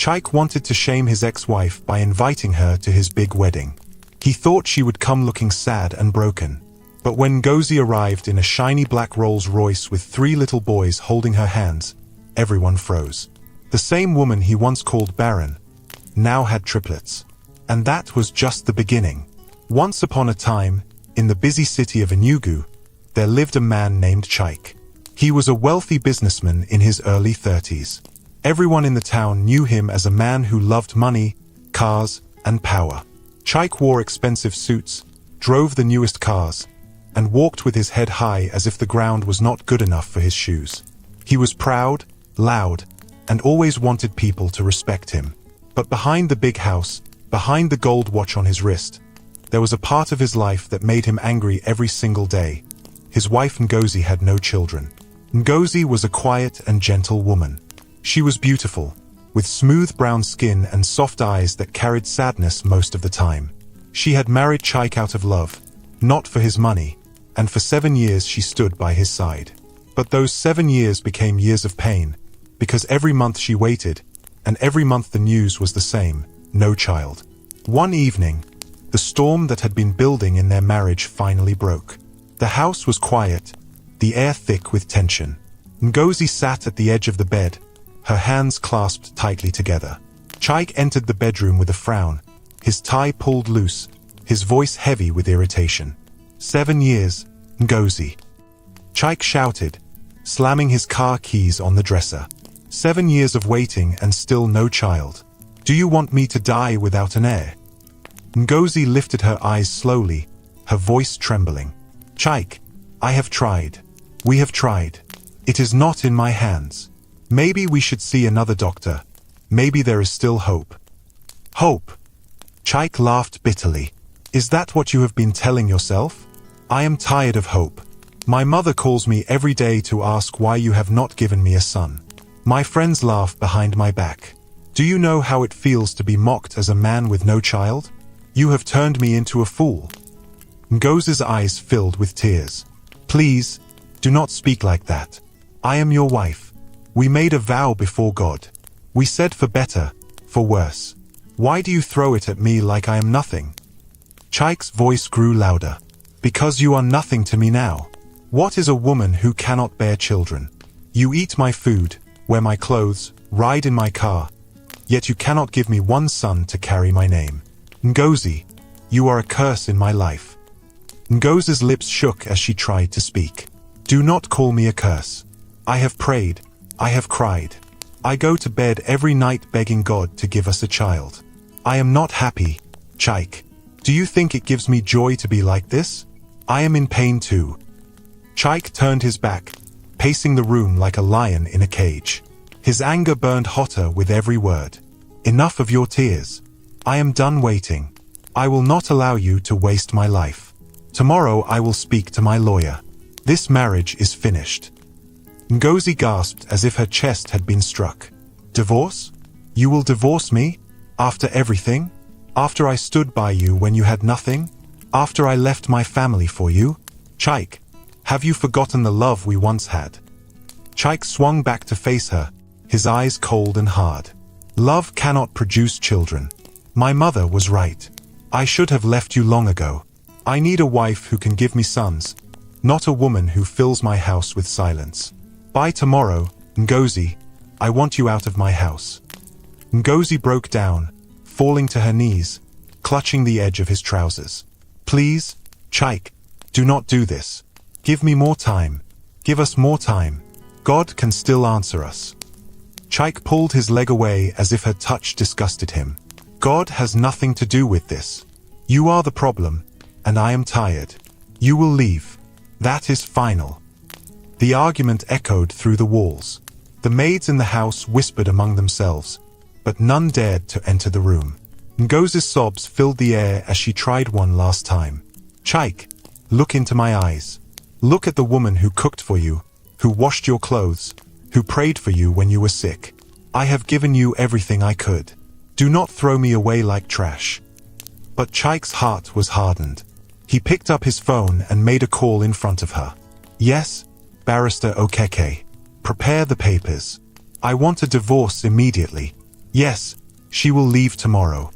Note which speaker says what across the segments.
Speaker 1: Chaik wanted to shame his ex-wife by inviting her to his big wedding. He thought she would come looking sad and broken. But when Ngozi arrived in a shiny black Rolls-Royce with 3 little boys holding her hands, everyone froze. The same woman he once called Baron now had triplets. And that was just the beginning. Once upon a time, in the busy city of Enugu, there lived a man named Chaik. He was a wealthy businessman in his early 30s. Everyone in the town knew him as a man who loved money, cars, and power. Chaik wore expensive suits, drove the newest cars, and walked with his head high as if the ground was not good enough for his shoes. He was proud, loud, and always wanted people to respect him. But behind the big house, behind the gold watch on his wrist, there was a part of his life that made him angry every single day. His wife Ngozi had no children. Ngozi was a quiet and gentle woman. She was beautiful, with smooth brown skin and soft eyes that carried sadness most of the time. She had married Chaik out of love, not for his money, and for 7 years she stood by his side. But those 7 years became years of pain, because every month she waited, and every month the news was the same: no child. One evening, the storm that had been building in their marriage finally broke. The house was quiet, the air thick with tension. Ngozi sat at the edge of the bed, her hands clasped tightly together. Chaik entered the bedroom with a frown, his tie pulled loose, his voice heavy with irritation. 7 years, Ngozi. Chaik shouted, slamming his car keys on the dresser. 7 years of waiting and still no child. Do you want me to die without an heir? Ngozi lifted her eyes slowly, her voice trembling. Chaik, I have tried. We have tried. It is not in my hands. Maybe we should see another doctor. Maybe there is still hope. Hope? Chaik laughed bitterly. Is that what you have been telling yourself? I am tired of hope. My mother calls me every day to ask why you have not given me a son. My friends laugh behind my back. Do you know how it feels to be mocked as a man with no child? You have turned me into a fool. Ngozi's eyes filled with tears. Please, do not speak like that. I am your wife. We made a vow before God. We said for better, for worse. Why do you throw it at me like I am nothing? Chaik's voice grew louder. Because you are nothing to me now. What is a woman who cannot bear children? You eat my food, wear my clothes, ride in my car, yet you cannot give me one son to carry my name. Ngozi, you are a curse in my life. Ngozi's lips shook as she tried to speak. Do not call me a curse. I have prayed. I have cried. I go to bed every night begging God to give us a child. I am not happy, Chaik. Do you think it gives me joy to be like this? I am in pain too. Chaik turned his back, pacing the room like a lion in a cage. His anger burned hotter with every word. Enough of your tears. I am done waiting. I will not allow you to waste my life. Tomorrow I will speak to my lawyer. This marriage is finished. Ngozi gasped as if her chest had been struck. Divorce? You will divorce me? After everything? After I stood by you when you had nothing? After I left my family for you? Chaik, have you forgotten the love we once had? Chaik swung back to face her, his eyes cold and hard. Love cannot produce children. My mother was right. I should have left you long ago. I need a wife who can give me sons, not a woman who fills my house with silence. By tomorrow, Ngozi, I want you out of my house. Ngozi broke down, falling to her knees, clutching the edge of his trousers. Please, Chaik, do not do this. Give me more time. Give us more time. God can still answer us. Chaik pulled his leg away as if her touch disgusted him. God has nothing to do with this. You are the problem, and I am tired. You will leave. That is final. The argument echoed through the walls. The maids in the house whispered among themselves, but none dared to enter the room. Ngozi's sobs filled the air as she tried one last time. Chaik, look into my eyes. Look at the woman who cooked for you, who washed your clothes, who prayed for you when you were sick. I have given you everything I could. Do not throw me away like trash. But Chaik's heart was hardened. He picked up his phone and made a call in front of her. Yes, Barrister Okeke. Prepare the papers. I want a divorce immediately. Yes, she will leave tomorrow.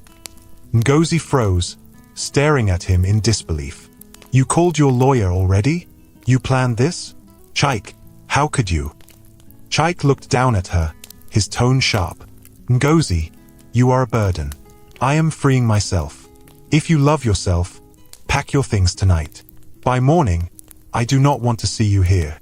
Speaker 1: Ngozi froze, staring at him in disbelief. You called your lawyer already? You planned this? Chike, how could you? Chike looked down at her, his tone sharp. Ngozi, you are a burden. I am freeing myself. If you love yourself, pack your things tonight. By morning, I do not want to see you here.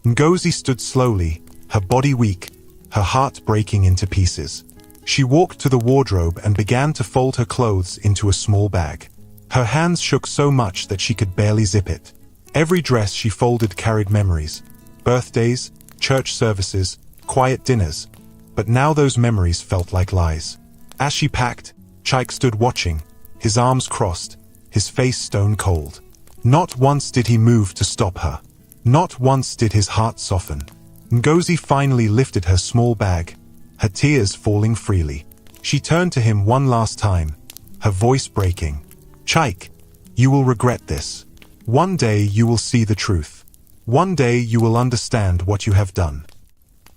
Speaker 1: Ngozi stood slowly, her body weak, her heart breaking into pieces. She walked to the wardrobe and began to fold her clothes into a small bag. Her hands shook so much that she could barely zip it. Every dress she folded carried memories. Birthdays, church services, quiet dinners. But now those memories felt like lies. As she packed, Chike stood watching, his arms crossed, his face stone cold. Not once did he move to stop her. Not once did his heart soften. Ngozi finally lifted her small bag, her tears falling freely. She turned to him one last time, her voice breaking. Chike, you will regret this. One day you will see the truth. One day you will understand what you have done.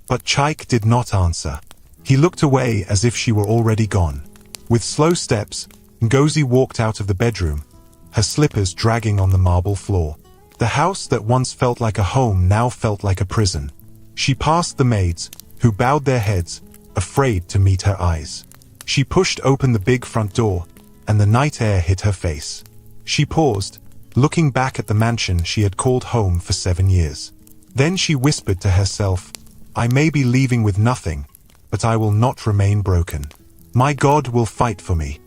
Speaker 1: But Chike did not answer. He looked away as if she were already gone. With slow steps, Ngozi walked out of the bedroom, her slippers dragging on the marble floor. The house that once felt like a home now felt like a prison. She passed the maids, who bowed their heads, afraid to meet her eyes. She pushed open the big front door, and the night air hit her face. She paused, looking back at the mansion she had called home for 7 years. Then she whispered to herself, I may be leaving with nothing, but I will not remain broken. My God will fight for me.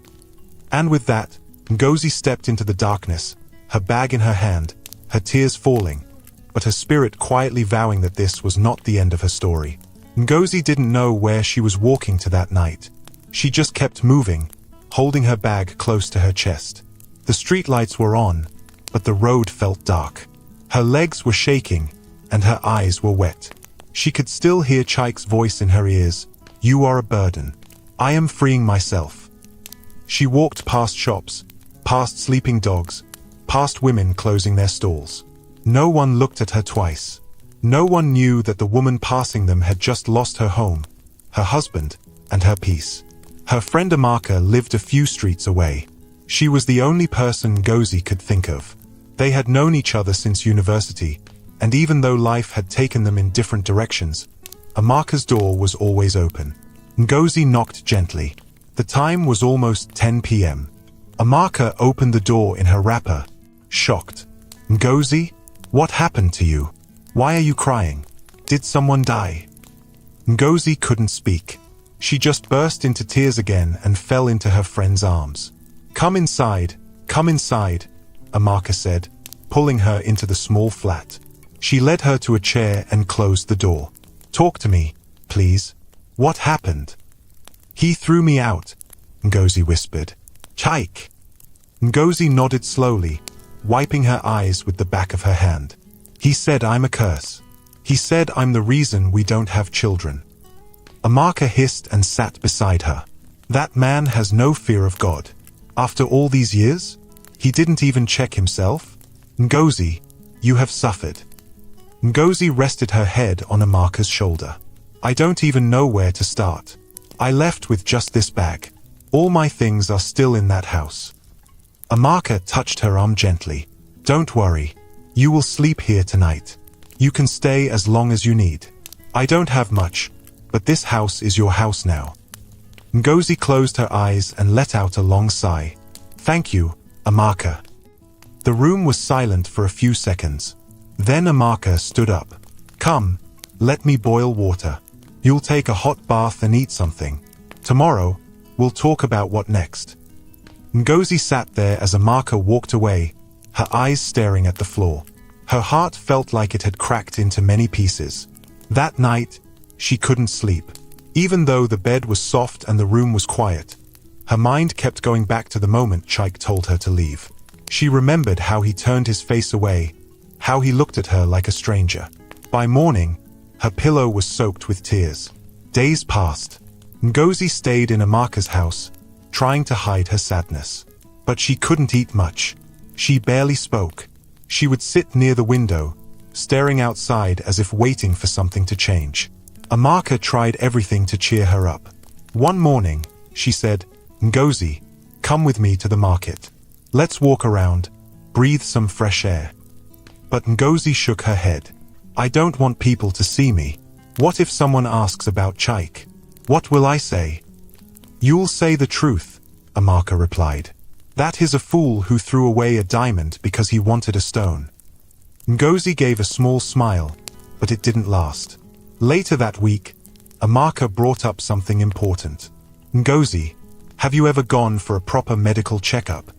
Speaker 1: And with that, Ngozi stepped into the darkness, her bag in her hand, her tears falling, but her spirit quietly vowing that this was not the end of her story. Ngozi didn't know where she was walking to that night. She just kept moving, holding her bag close to her chest. The streetlights were on, but the road felt dark. Her legs were shaking, and her eyes were wet. She could still hear Chike's voice in her ears. You are a burden. I am freeing myself. She walked past shops, past sleeping dogs, past women closing their stalls. No one looked at her twice. No one knew that the woman passing them had just lost her home, her husband, and her peace. Her friend Amaka lived a few streets away. She was the only person Ngozi could think of. They had known each other since university, and even though life had taken them in different directions, Amaka's door was always open. Ngozi knocked gently. The time was almost 10 p.m. Amaka opened the door in her wrapper, shocked. Ngozi, what happened to you? Why are you crying? Did someone die? Ngozi couldn't speak. She just burst into tears again and fell into her friend's arms. Come inside, Amaka said, pulling her into the small flat. She led her to a chair and closed the door. Talk to me, please. What happened? He threw me out, Ngozi whispered. Chike. Ngozi nodded slowly, wiping her eyes with the back of her hand. He said I'm a curse. He said I'm the reason we don't have children. Amaka hissed and sat beside her. That man has no fear of God. After all these years, he didn't even check himself. Ngozi, you have suffered. Ngozi rested her head on Amaka's shoulder. I don't even know where to start. I left with just this bag. All my things are still in that house. Amaka touched her arm gently. Don't worry. You will sleep here tonight. You can stay as long as you need. I don't have much, but this house is your house now. Ngozi closed her eyes and let out a long sigh. Thank you, Amaka. The room was silent for a few seconds. Then Amaka stood up. Come, let me boil water. You'll take a hot bath and eat something. Tomorrow, we'll talk about what next. Ngozi sat there as Amaka walked away, her eyes staring at the floor. Her heart felt like it had cracked into many pieces. That night, she couldn't sleep. Even though the bed was soft and the room was quiet, her mind kept going back to the moment Chike told her to leave. She remembered how he turned his face away, how he looked at her like a stranger. By morning, her pillow was soaked with tears. Days passed. Ngozi stayed in Amaka's house, trying to hide her sadness. But she couldn't eat much. She barely spoke. She would sit near the window, staring outside as if waiting for something to change. Amaka tried everything to cheer her up. One morning, she said, "Ngozi, come with me to the market. Let's walk around, breathe some fresh air." But Ngozi shook her head. "I don't want people to see me. What if someone asks about Chaik? What will I say?" "You'll say the truth," Amaka replied. "That he's a fool who threw away a diamond because he wanted a stone." Ngozi gave a small smile, but it didn't last. Later that week, Amaka brought up something important. "Ngozi, have you ever gone for a proper medical checkup?"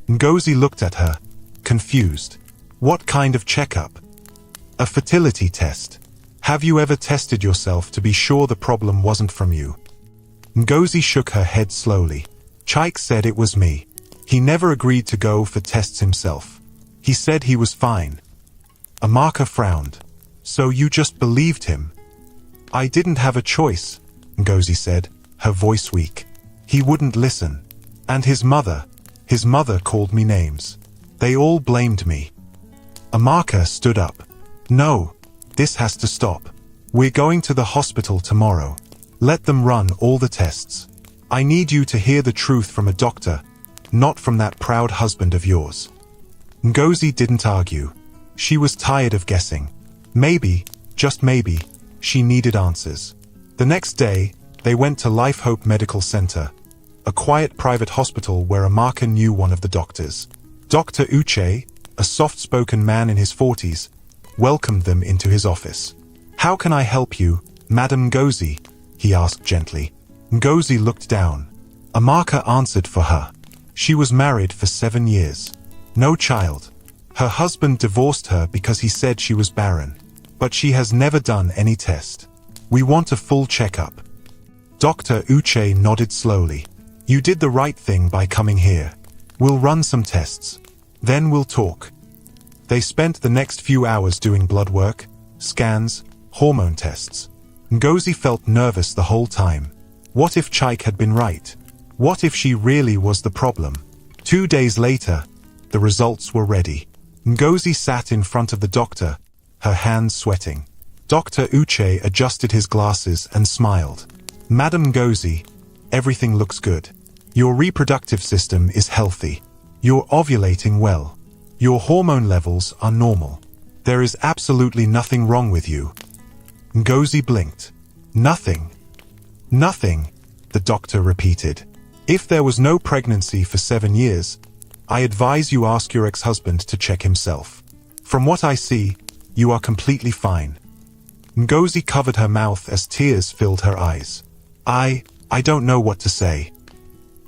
Speaker 1: Ngozi looked at her, confused. "What kind of checkup?" "A fertility test. Have you ever tested yourself to be sure the problem wasn't from you?" Ngozi shook her head slowly. "Chaik said it was me. He never agreed to go for tests himself. He said he was fine." Amaka frowned. "So you just believed him?" "I didn't have a choice," Ngozi said, her voice weak. "He wouldn't listen. And his mother called me names. They all blamed me." Amaka stood up. "No, this has to stop. We're going to the hospital tomorrow. Let them run all the tests. I need you to hear the truth from a doctor, not from that proud husband of yours." Ngozi didn't argue. She was tired of guessing. Maybe, just maybe, she needed answers. The next day, they went to Life Hope Medical Center, a quiet private hospital where Amaka knew one of the doctors. Dr. Uche, a soft-spoken man in his 40s, welcomed them into his office. "How can I help you, Madam Ngozi?" he asked gently. Ngozi looked down. Amaka answered for her. She was married for 7 years. No child. Her husband divorced her because he said she was barren. But she has never done any test. "We want a full checkup." Dr. Uche nodded slowly. "You did the right thing by coming here. We'll run some tests. Then we'll talk." They spent the next few hours doing blood work, scans, hormone tests. Ngozi felt nervous the whole time. What if Chaik had been right? What if she really was the problem? 2 days later, the results were ready. Ngozi sat in front of the doctor, her hands sweating. Dr. Uche adjusted his glasses and smiled. "Madam Ngozi, everything looks good. Your reproductive system is healthy. You're ovulating well. Your hormone levels are normal. There is absolutely nothing wrong with you." Ngozi blinked. "Nothing. Nothing," the doctor repeated. "If there was no pregnancy for 7 years, I advise you ask your ex-husband to check himself. From what I see, you are completely fine." Ngozi covered her mouth as tears filled her eyes. I don't know what to say."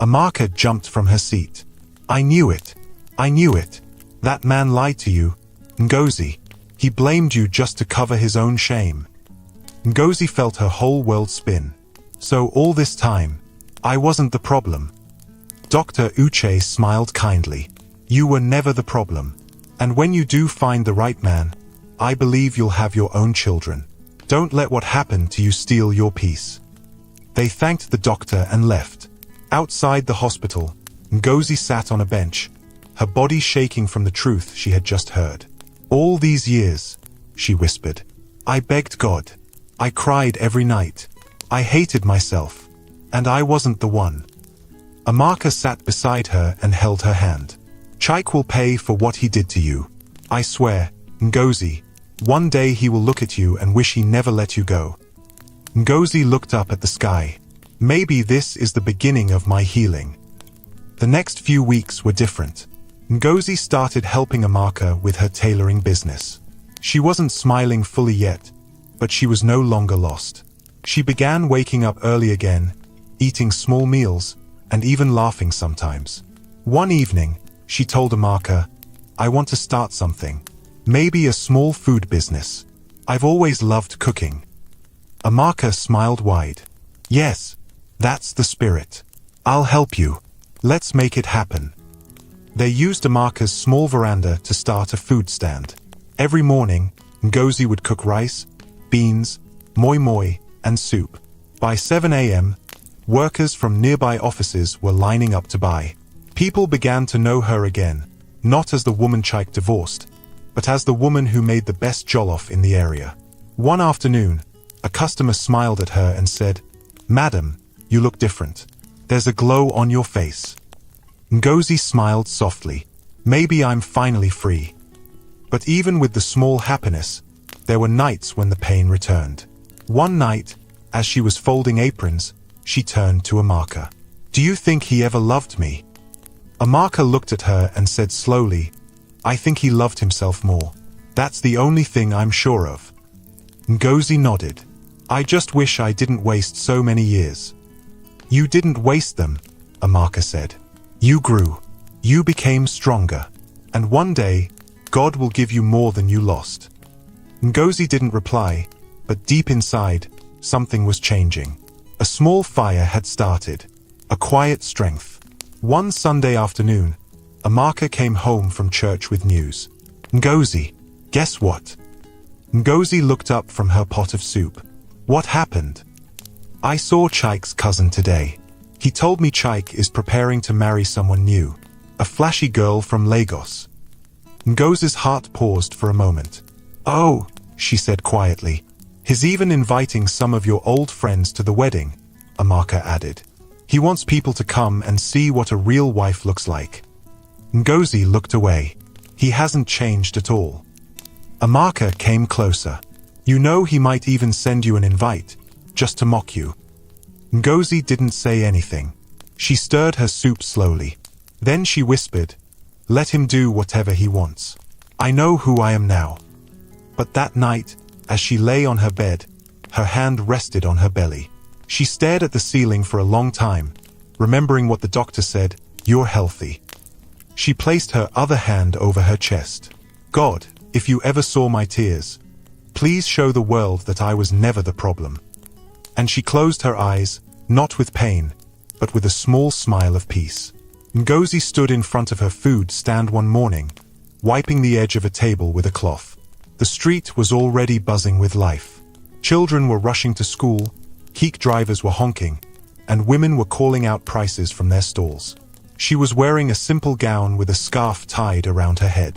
Speaker 1: Amaka jumped from her seat. "I knew it. I knew it. That man lied to you, Ngozi. He blamed you just to cover his own shame." Ngozi felt her whole world spin. "So all this time, I wasn't the problem." Dr. Uche smiled kindly. "You were never the problem. And when you do find the right man, I believe you'll have your own children. Don't let what happened to you steal your peace." They thanked the doctor and left. Outside the hospital, Ngozi sat on a bench, her body shaking from the truth she had just heard. "All these years," she whispered, "I begged God. I cried every night. I hated myself. And I wasn't the one." Amaka sat beside her and held her hand. "Chaik will pay for what he did to you. I swear, Ngozi, one day he will look at you and wish he never let you go." Ngozi looked up at the sky. "Maybe this is the beginning of my healing." The next few weeks were different. Ngozi started helping Amaka with her tailoring business. She wasn't smiling fully yet, but she was no longer lost. She began waking up early again, eating small meals, and even laughing sometimes. One evening, she told Amaka, "I want to start something. Maybe a small food business. I've always loved cooking." Amaka smiled wide. "Yes, that's the spirit. I'll help you. Let's make it happen." They used Amaka's small veranda to start a food stand. Every morning, Ngozi would cook rice, beans, moi moi, and soup. By 7 a.m., workers from nearby offices were lining up to buy. People began to know her again, not as the woman Chaik divorced, but as the woman who made the best jollof in the area. One afternoon, a customer smiled at her and said, "Madam, You look different. There's a glow on your face." Ngozi smiled softly. "Maybe I'm finally free." But even with the small happiness, there were nights when the pain returned. One night, as she was folding aprons, she turned to Amaka. "Do you think he ever loved me?" Amaka looked at her and said slowly, "I think he loved himself more. That's the only thing I'm sure of." Ngozi nodded. "I just wish I didn't waste so many years." "You didn't waste them," Amaka said. "You grew. You became stronger. And one day, God will give you more than you lost." Ngozi didn't reply, but deep inside, something was changing. A small fire had started. A quiet strength. One Sunday afternoon, Amaka came home from church with news. "Ngozi, guess what?" Ngozi looked up from her pot of soup. "What happened?" "I saw Chaik's cousin today. He told me Chaik is preparing to marry someone new. A flashy girl from Lagos." Ngozi's heart paused for a moment. "Oh," she said quietly. "He's even inviting some of your old friends to the wedding," Amaka added. "He wants people to come and see what a real wife looks like." Ngozi looked away. "He hasn't changed at all." Amaka came closer. "You know he might even send you an invite, just to mock you." Ngozi didn't say anything. She stirred her soup slowly. Then she whispered, "Let him do whatever he wants. I know who I am now." But that night, as she lay on her bed, her hand rested on her belly. She stared at the ceiling for a long time, remembering what the doctor said, "You're healthy." She placed her other hand over her chest. "God, if you ever saw my tears, please show the world that I was never the problem." And she closed her eyes, not with pain, but with a small smile of peace. Ngozi stood in front of her food stand one morning, wiping the edge of a table with a cloth. The street was already buzzing with life. Children were rushing to school, keek drivers were honking, and women were calling out prices from their stalls. She was wearing a simple gown with a scarf tied around her head.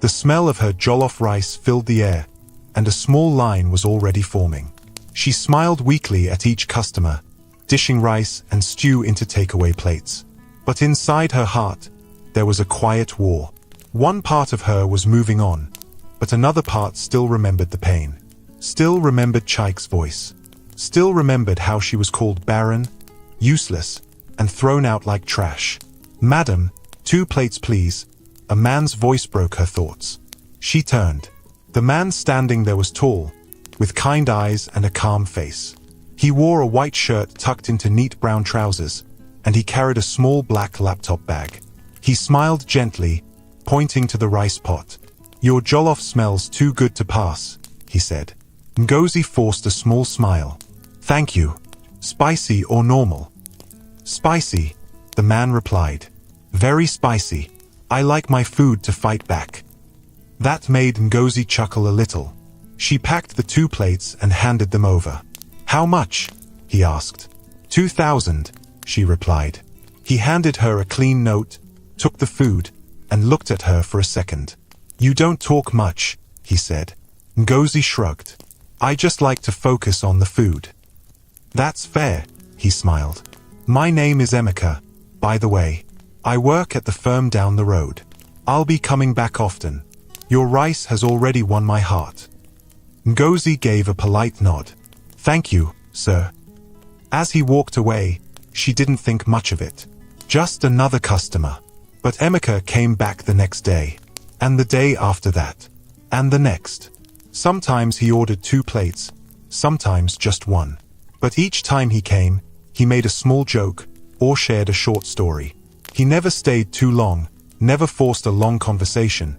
Speaker 1: The smell of her jollof rice filled the air, and a small line was already forming. She smiled weakly at each customer, dishing rice and stew into takeaway plates. But inside her heart, there was a quiet war. One part of her was moving on, but another part still remembered the pain. Still remembered Chaik's voice. Still remembered how she was called barren, useless, and thrown out like trash. "Madam, 2 plates please." A man's voice broke her thoughts. She turned. The man standing there was tall, with kind eyes and a calm face. He wore a white shirt tucked into neat brown trousers, and he carried a small black laptop bag. He smiled gently, pointing to the rice pot. "Your jollof smells too good to pass," he said. Ngozi forced a small smile. "Thank you. Spicy or normal?" "Spicy," the man replied. "Very spicy. I like my food to fight back." That made Ngozi chuckle a little. She packed the 2 plates and handed them over. "How much?" he asked. 2,000, she replied. He handed her a clean note, took the food, and looked at her for a second. "You don't talk much," he said. Ngozi shrugged. "I just like to focus on the food." "That's fair," he smiled. "My name is Emeka, by the way. I work at the firm down the road. I'll be coming back often. Your rice has already won my heart." Ngozi gave a polite nod. "Thank you, sir." As he walked away, she didn't think much of it. Just another customer. But Emeka came back the next day, and the day after that, and the next. Sometimes he ordered 2 plates, sometimes just 1. But each time he came, he made a small joke, or shared a short story. He never stayed too long, never forced a long conversation.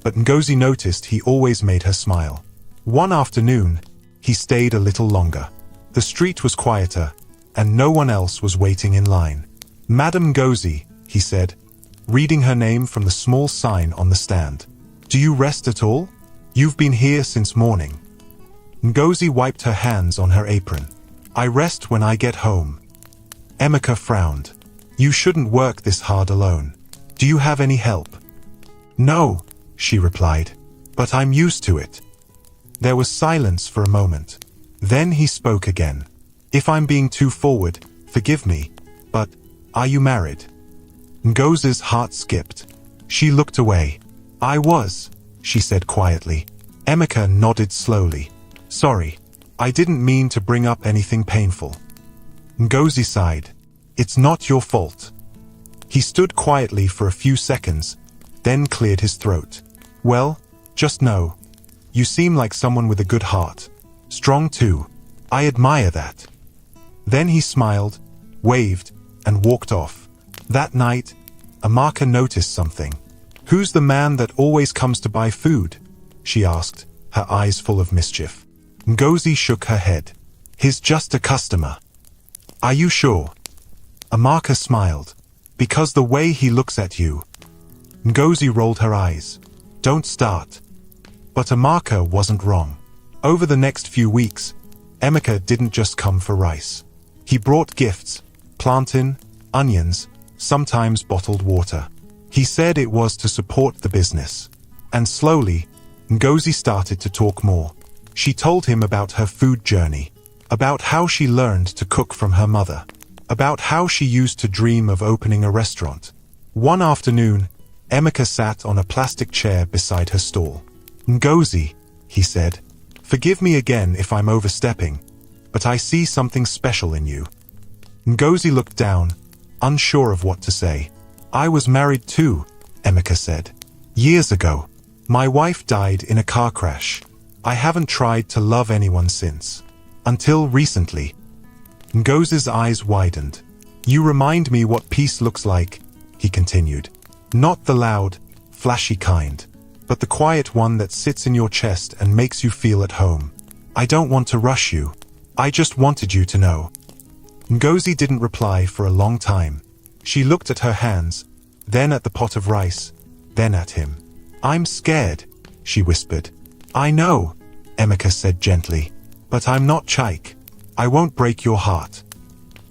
Speaker 1: But Ngozi noticed he always made her smile. One afternoon, he stayed a little longer. The street was quieter, and no one else was waiting in line. "Madam Ngozi," he said, reading her name from the small sign on the stand. "Do you rest at all? You've been here since morning." Ngozi wiped her hands on her apron. "I rest when I get home." Emeka frowned. "You shouldn't work this hard alone. Do you have any help?" "No," she replied, "but I'm used to it." There was silence for a moment. Then he spoke again. "If I'm being too forward, Forgive me, but are you married? Ngozi's heart skipped. She looked away. I was, she said quietly. Emeka nodded slowly. Sorry, I didn't mean to bring up anything painful. Ngozi sighed. It's not your fault. He stood quietly for a few seconds, then cleared his throat. Well, just know, you seem like someone with a good heart. Strong too. I admire that. Then he smiled, waved, and walked off. That night, Amaka noticed something. Who's the man that always comes to buy food? She asked, her eyes full of mischief. Ngozi shook her head. He's just a customer. Are you sure? Amaka smiled. Because the way he looks at you. Ngozi rolled her eyes. Don't start. But Amaka wasn't wrong. Over the next few weeks, Emeka didn't just come for rice. He brought gifts, plantain, onions, sometimes bottled water. He said it was to support the business. And slowly, Ngozi started to talk more. She told him about her food journey, about how she learned to cook from her mother, about how she used to dream of opening a restaurant. One afternoon, Emeka sat on a plastic chair beside her stall. Ngozi, he said, forgive me again if I'm overstepping, but I see something special in you. Ngozi looked down, unsure of what to say. I was married too, Emeka said. Years ago. My wife died in a car crash. I haven't tried to love anyone since. Until recently. Ngozi's eyes widened. You remind me what peace looks like, he continued. Not the loud, flashy kind, but the quiet one that sits in your chest and makes you feel at home. I don't want to rush you. I just wanted you to know. Ngozi didn't reply for a long time. She looked at her hands, then at the pot of rice, then at him. I'm scared, she whispered. I know, Emeka said gently, but I'm not Chaik. I won't break your heart.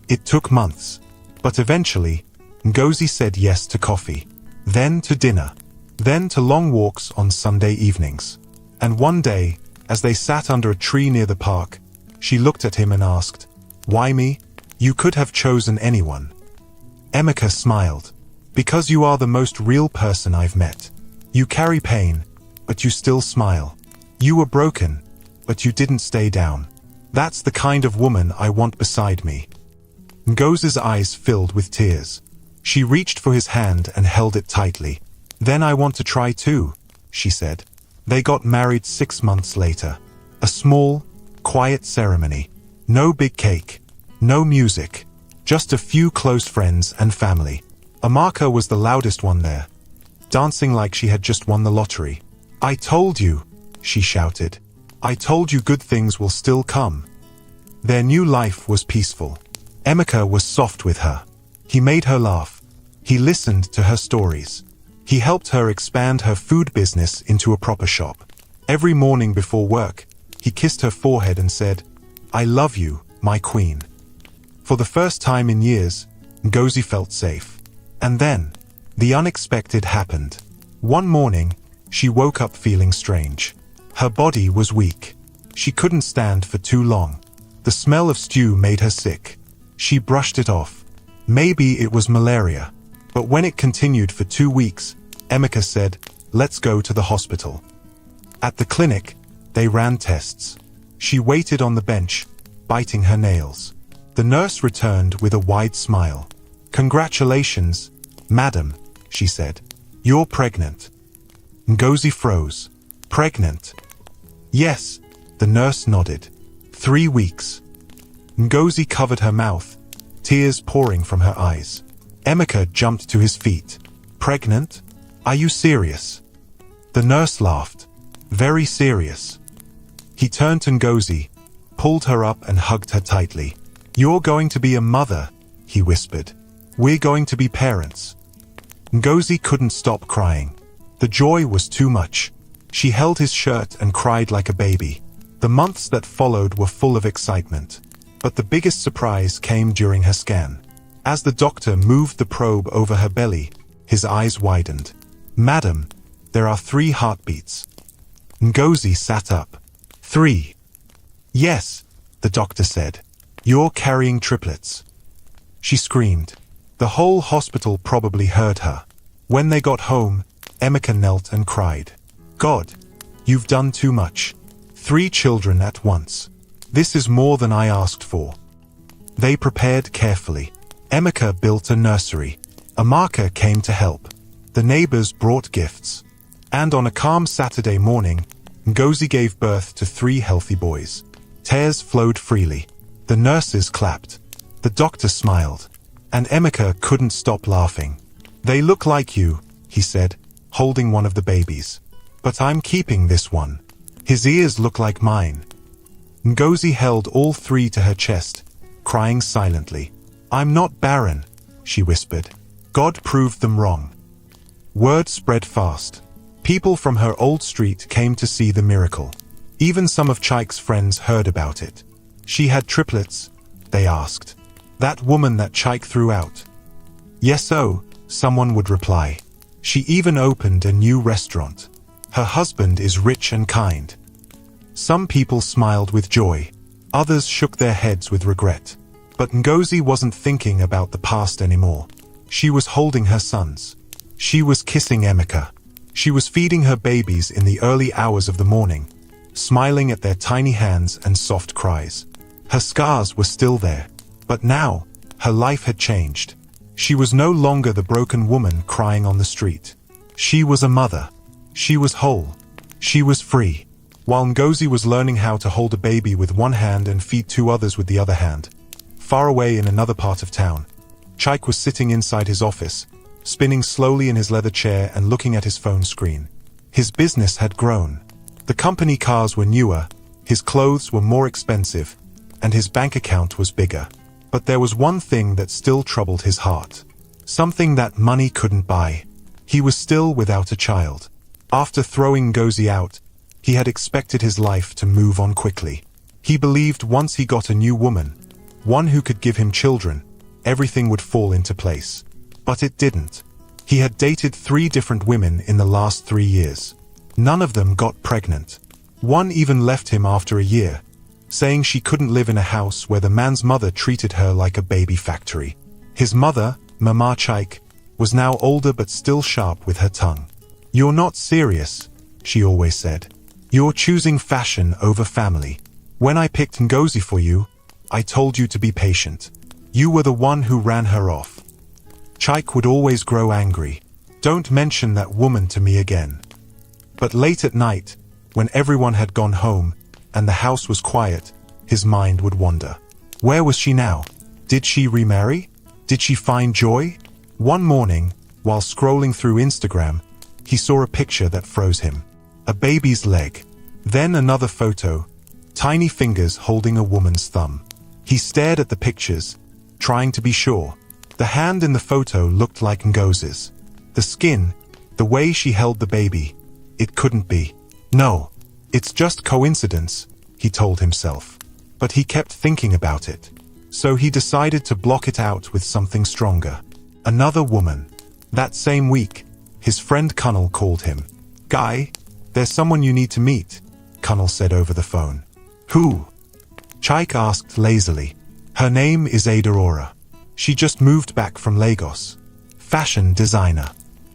Speaker 1: It took months, but eventually, Ngozi said yes to coffee, then to dinner, then to long walks on Sunday evenings. And one day, as they sat under a tree near the park, she looked at him and asked, Why me? You could have chosen anyone. Emeka smiled. Because you are the most real person I've met. You carry pain, but you still smile. You were broken, but you didn't stay down. That's the kind of woman I want beside me. Ngozi's eyes filled with tears. She reached for his hand and held it tightly. Then I want to try too, she said. They got married 6 months later. A small, quiet ceremony. No big cake. No music. Just a few close friends and family. Amaka was the loudest one there, dancing like she had just won the lottery. I told you, she shouted. I told you good things will still come. Their new life was peaceful. Emeka was soft with her. He made her laugh. He listened to her stories. He helped her expand her food business into a proper shop. Every morning before work, he kissed her forehead and said, I love you, my queen. For the first time in years, Ngozi felt safe. And then, the unexpected happened. One morning, she woke up feeling strange. Her body was weak. She couldn't stand for too long. The smell of stew made her sick. She brushed it off. Maybe it was malaria. But when it continued for 2 weeks, Emeka said, Let's go to the hospital. At the clinic, they ran tests. She waited on the bench, biting her nails. The nurse returned with a wide smile. Congratulations, madam, she said. You're pregnant. Ngozi froze. Pregnant? Yes, the nurse nodded. 3 weeks. Ngozi covered her mouth, tears pouring from her eyes. Emeka jumped to his feet. Pregnant? Are you serious? The nurse laughed. Very serious. He turned to Ngozi, pulled her up and hugged her tightly. You're going to be a mother, he whispered. We're going to be parents. Ngozi couldn't stop crying. The joy was too much. She held his shirt and cried like a baby. The months that followed were full of excitement. But the biggest surprise came during her scan. As the doctor moved the probe over her belly, his eyes widened. Madam, there are 3 heartbeats. Ngozi sat up. 3. Yes, the doctor said. You're carrying triplets. she screamed. The whole hospital probably heard her. When they got home, Emeka knelt and cried. God, you've done too much. 3 children at once. This is more than I asked for. They prepared carefully. Emeka built a nursery. Amaka came to help. The neighbors brought gifts. And on a calm Saturday morning, Ngozi gave birth to 3 healthy boys. Tears flowed freely. The nurses clapped. The doctor smiled. And Emeka couldn't stop laughing. They look like you, he said, holding one of the babies. But I'm keeping this one. His ears look like mine. Ngozi held all 3 to her chest, crying silently. I'm not barren, she whispered. God proved them wrong. Word spread fast. People from her old street came to see the miracle. Even some of Chike's friends heard about it. She had triplets, they asked. That woman that Chike threw out. Yes-o, someone would reply. She even opened a new restaurant. Her husband is rich and kind. Some people smiled with joy. Others shook their heads with regret. But Ngozi wasn't thinking about the past anymore. She was holding her sons. She was kissing Emeka. She was feeding her babies in the early hours of the morning, smiling at their tiny hands and soft cries. Her scars were still there, but now, her life had changed. She was no longer the broken woman crying on the street. She was a mother. She was whole. She was free. While Ngozi was learning how to hold a baby with one hand and feed 2 others with the other hand, far away in another part of town, Chike was sitting inside his office, spinning slowly in his leather chair and looking at his phone screen. His business had grown. The company cars were newer, his clothes were more expensive, and his bank account was bigger. But there was one thing that still troubled his heart. Something that money couldn't buy. He was still without a child. After throwing Ngozi out, he had expected his life to move on quickly. He believed once he got a new woman, one who could give him children, everything would fall into place. But it didn't. He had dated 3 different women in the last 3 years. None of them got pregnant. One even left him after a year, saying she couldn't live in a house where the man's mother treated her like a baby factory. His mother, Mama Chike, was now older but still sharp with her tongue. You're not serious, she always said. You're choosing fashion over family. When I picked Ngozi for you, I told you to be patient. You were the one who ran her off. Chike would always grow angry. Don't mention that woman to me again. But late at night, when everyone had gone home, and the house was quiet, his mind would wander. Where was she now? Did she remarry? Did she find joy? One morning, while scrolling through Instagram, he saw a picture that froze him. A baby's leg. Then another photo, tiny fingers holding a woman's thumb. He stared at the pictures, trying to be sure. The hand in the photo looked like Ngozi's. The skin, the way she held the baby. It couldn't be. No, it's just coincidence, he told himself. But he kept thinking about it. So he decided to block it out with something stronger. Another woman. That same week, his friend Kunnel called him. Guy, there's someone you need to meet, Kunnel said over the phone. Who? Chike asked lazily. Her name is Ada Aura. She just moved back from Lagos. Fashion designer.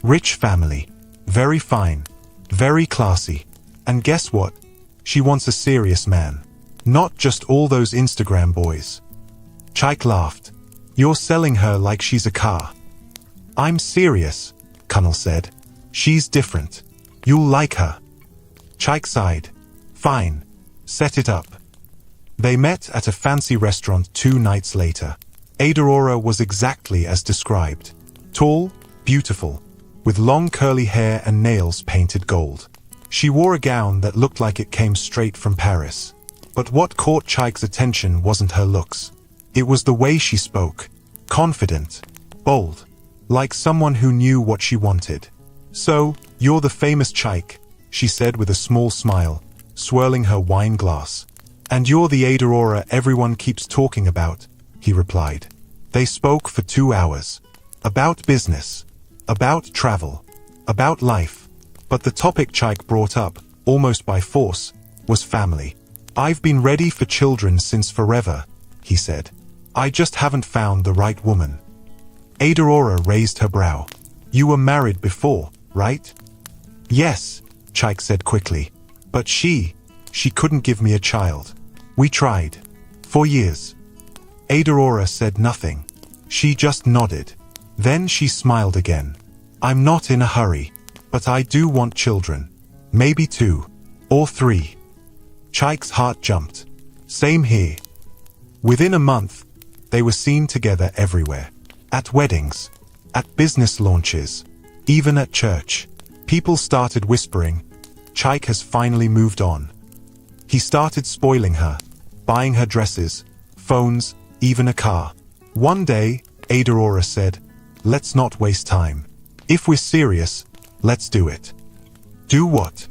Speaker 1: Rich family. Very fine. Very classy. And guess what? She wants a serious man. Not just all those Instagram boys. Chike laughed. You're selling her like she's a car. I'm serious, Kunnel said. She's different. You'll like her. Chike sighed. Fine. Set it up. They met at a fancy restaurant 2 nights later. Ada Aura was exactly as described. Tall, beautiful, with long curly hair and nails painted gold. She wore a gown that looked like it came straight from Paris. But what caught Chike's attention wasn't her looks. It was the way she spoke. Confident, bold, like someone who knew what she wanted. So, you're the famous Chike, she said with a small smile, swirling her wine glass. And you're the Ada Aura everyone keeps talking about, he replied. They spoke for 2 hours. About business. About travel. About life. But the topic Chike brought up, almost by force, was family. I've been ready for children since forever, he said. I just haven't found the right woman. Aurora raised her brow. You were married before, right? Yes, Chaik said quickly. But she couldn't give me a child. We tried. For years. Aurora said nothing. She just nodded. Then she smiled again. I'm not in a hurry. But I do want children. Maybe 2. Or 3. Chaik's heart jumped. Same here. Within a month, they were seen together everywhere. At weddings. At business launches. Even at church. People started whispering, Chaik has finally moved on. He started spoiling her. Buying her dresses, phones, even a car. One day, Aurora said, let's not waste time. If we're serious, let's do it. Do what?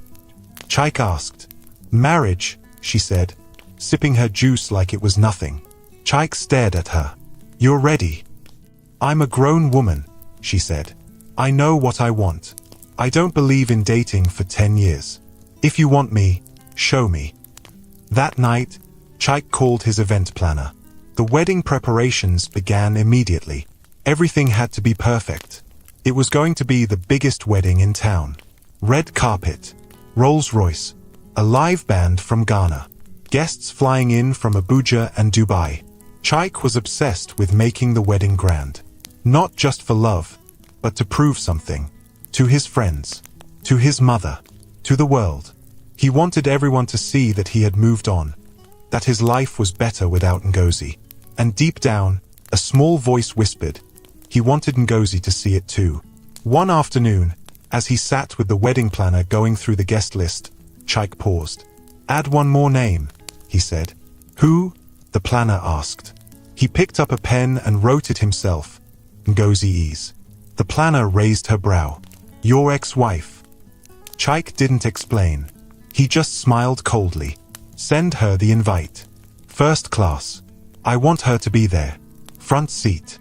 Speaker 1: Chaik asked. Marriage, she said, sipping her juice like it was nothing. Chaik stared at her. You're ready. I'm a grown woman, she said. I know what I want. I don't believe in dating for 10 years. If you want me, show me. That night, Chaik called his event planner. The wedding preparations began immediately. Everything had to be perfect. It was going to be the biggest wedding in town. Red carpet, Rolls-Royce, a live band from Ghana, guests flying in from Abuja and Dubai. Chaik was obsessed with making the wedding grand. Not just for love, but to prove something. To his friends, to his mother, to the world. He wanted everyone to see that he had moved on, that his life was better without Ngozi. And deep down, a small voice whispered, he wanted Ngozi to see it too. One afternoon, as he sat with the wedding planner going through the guest list, Chaik paused. Add one more name, he said. Who? The planner asked. He picked up a pen and wrote it himself. Ngozi Ease. The planner raised her brow. Your ex-wife. Chaik didn't explain. He just smiled coldly. Send her the invite. First class. I want her to be there. Front seat.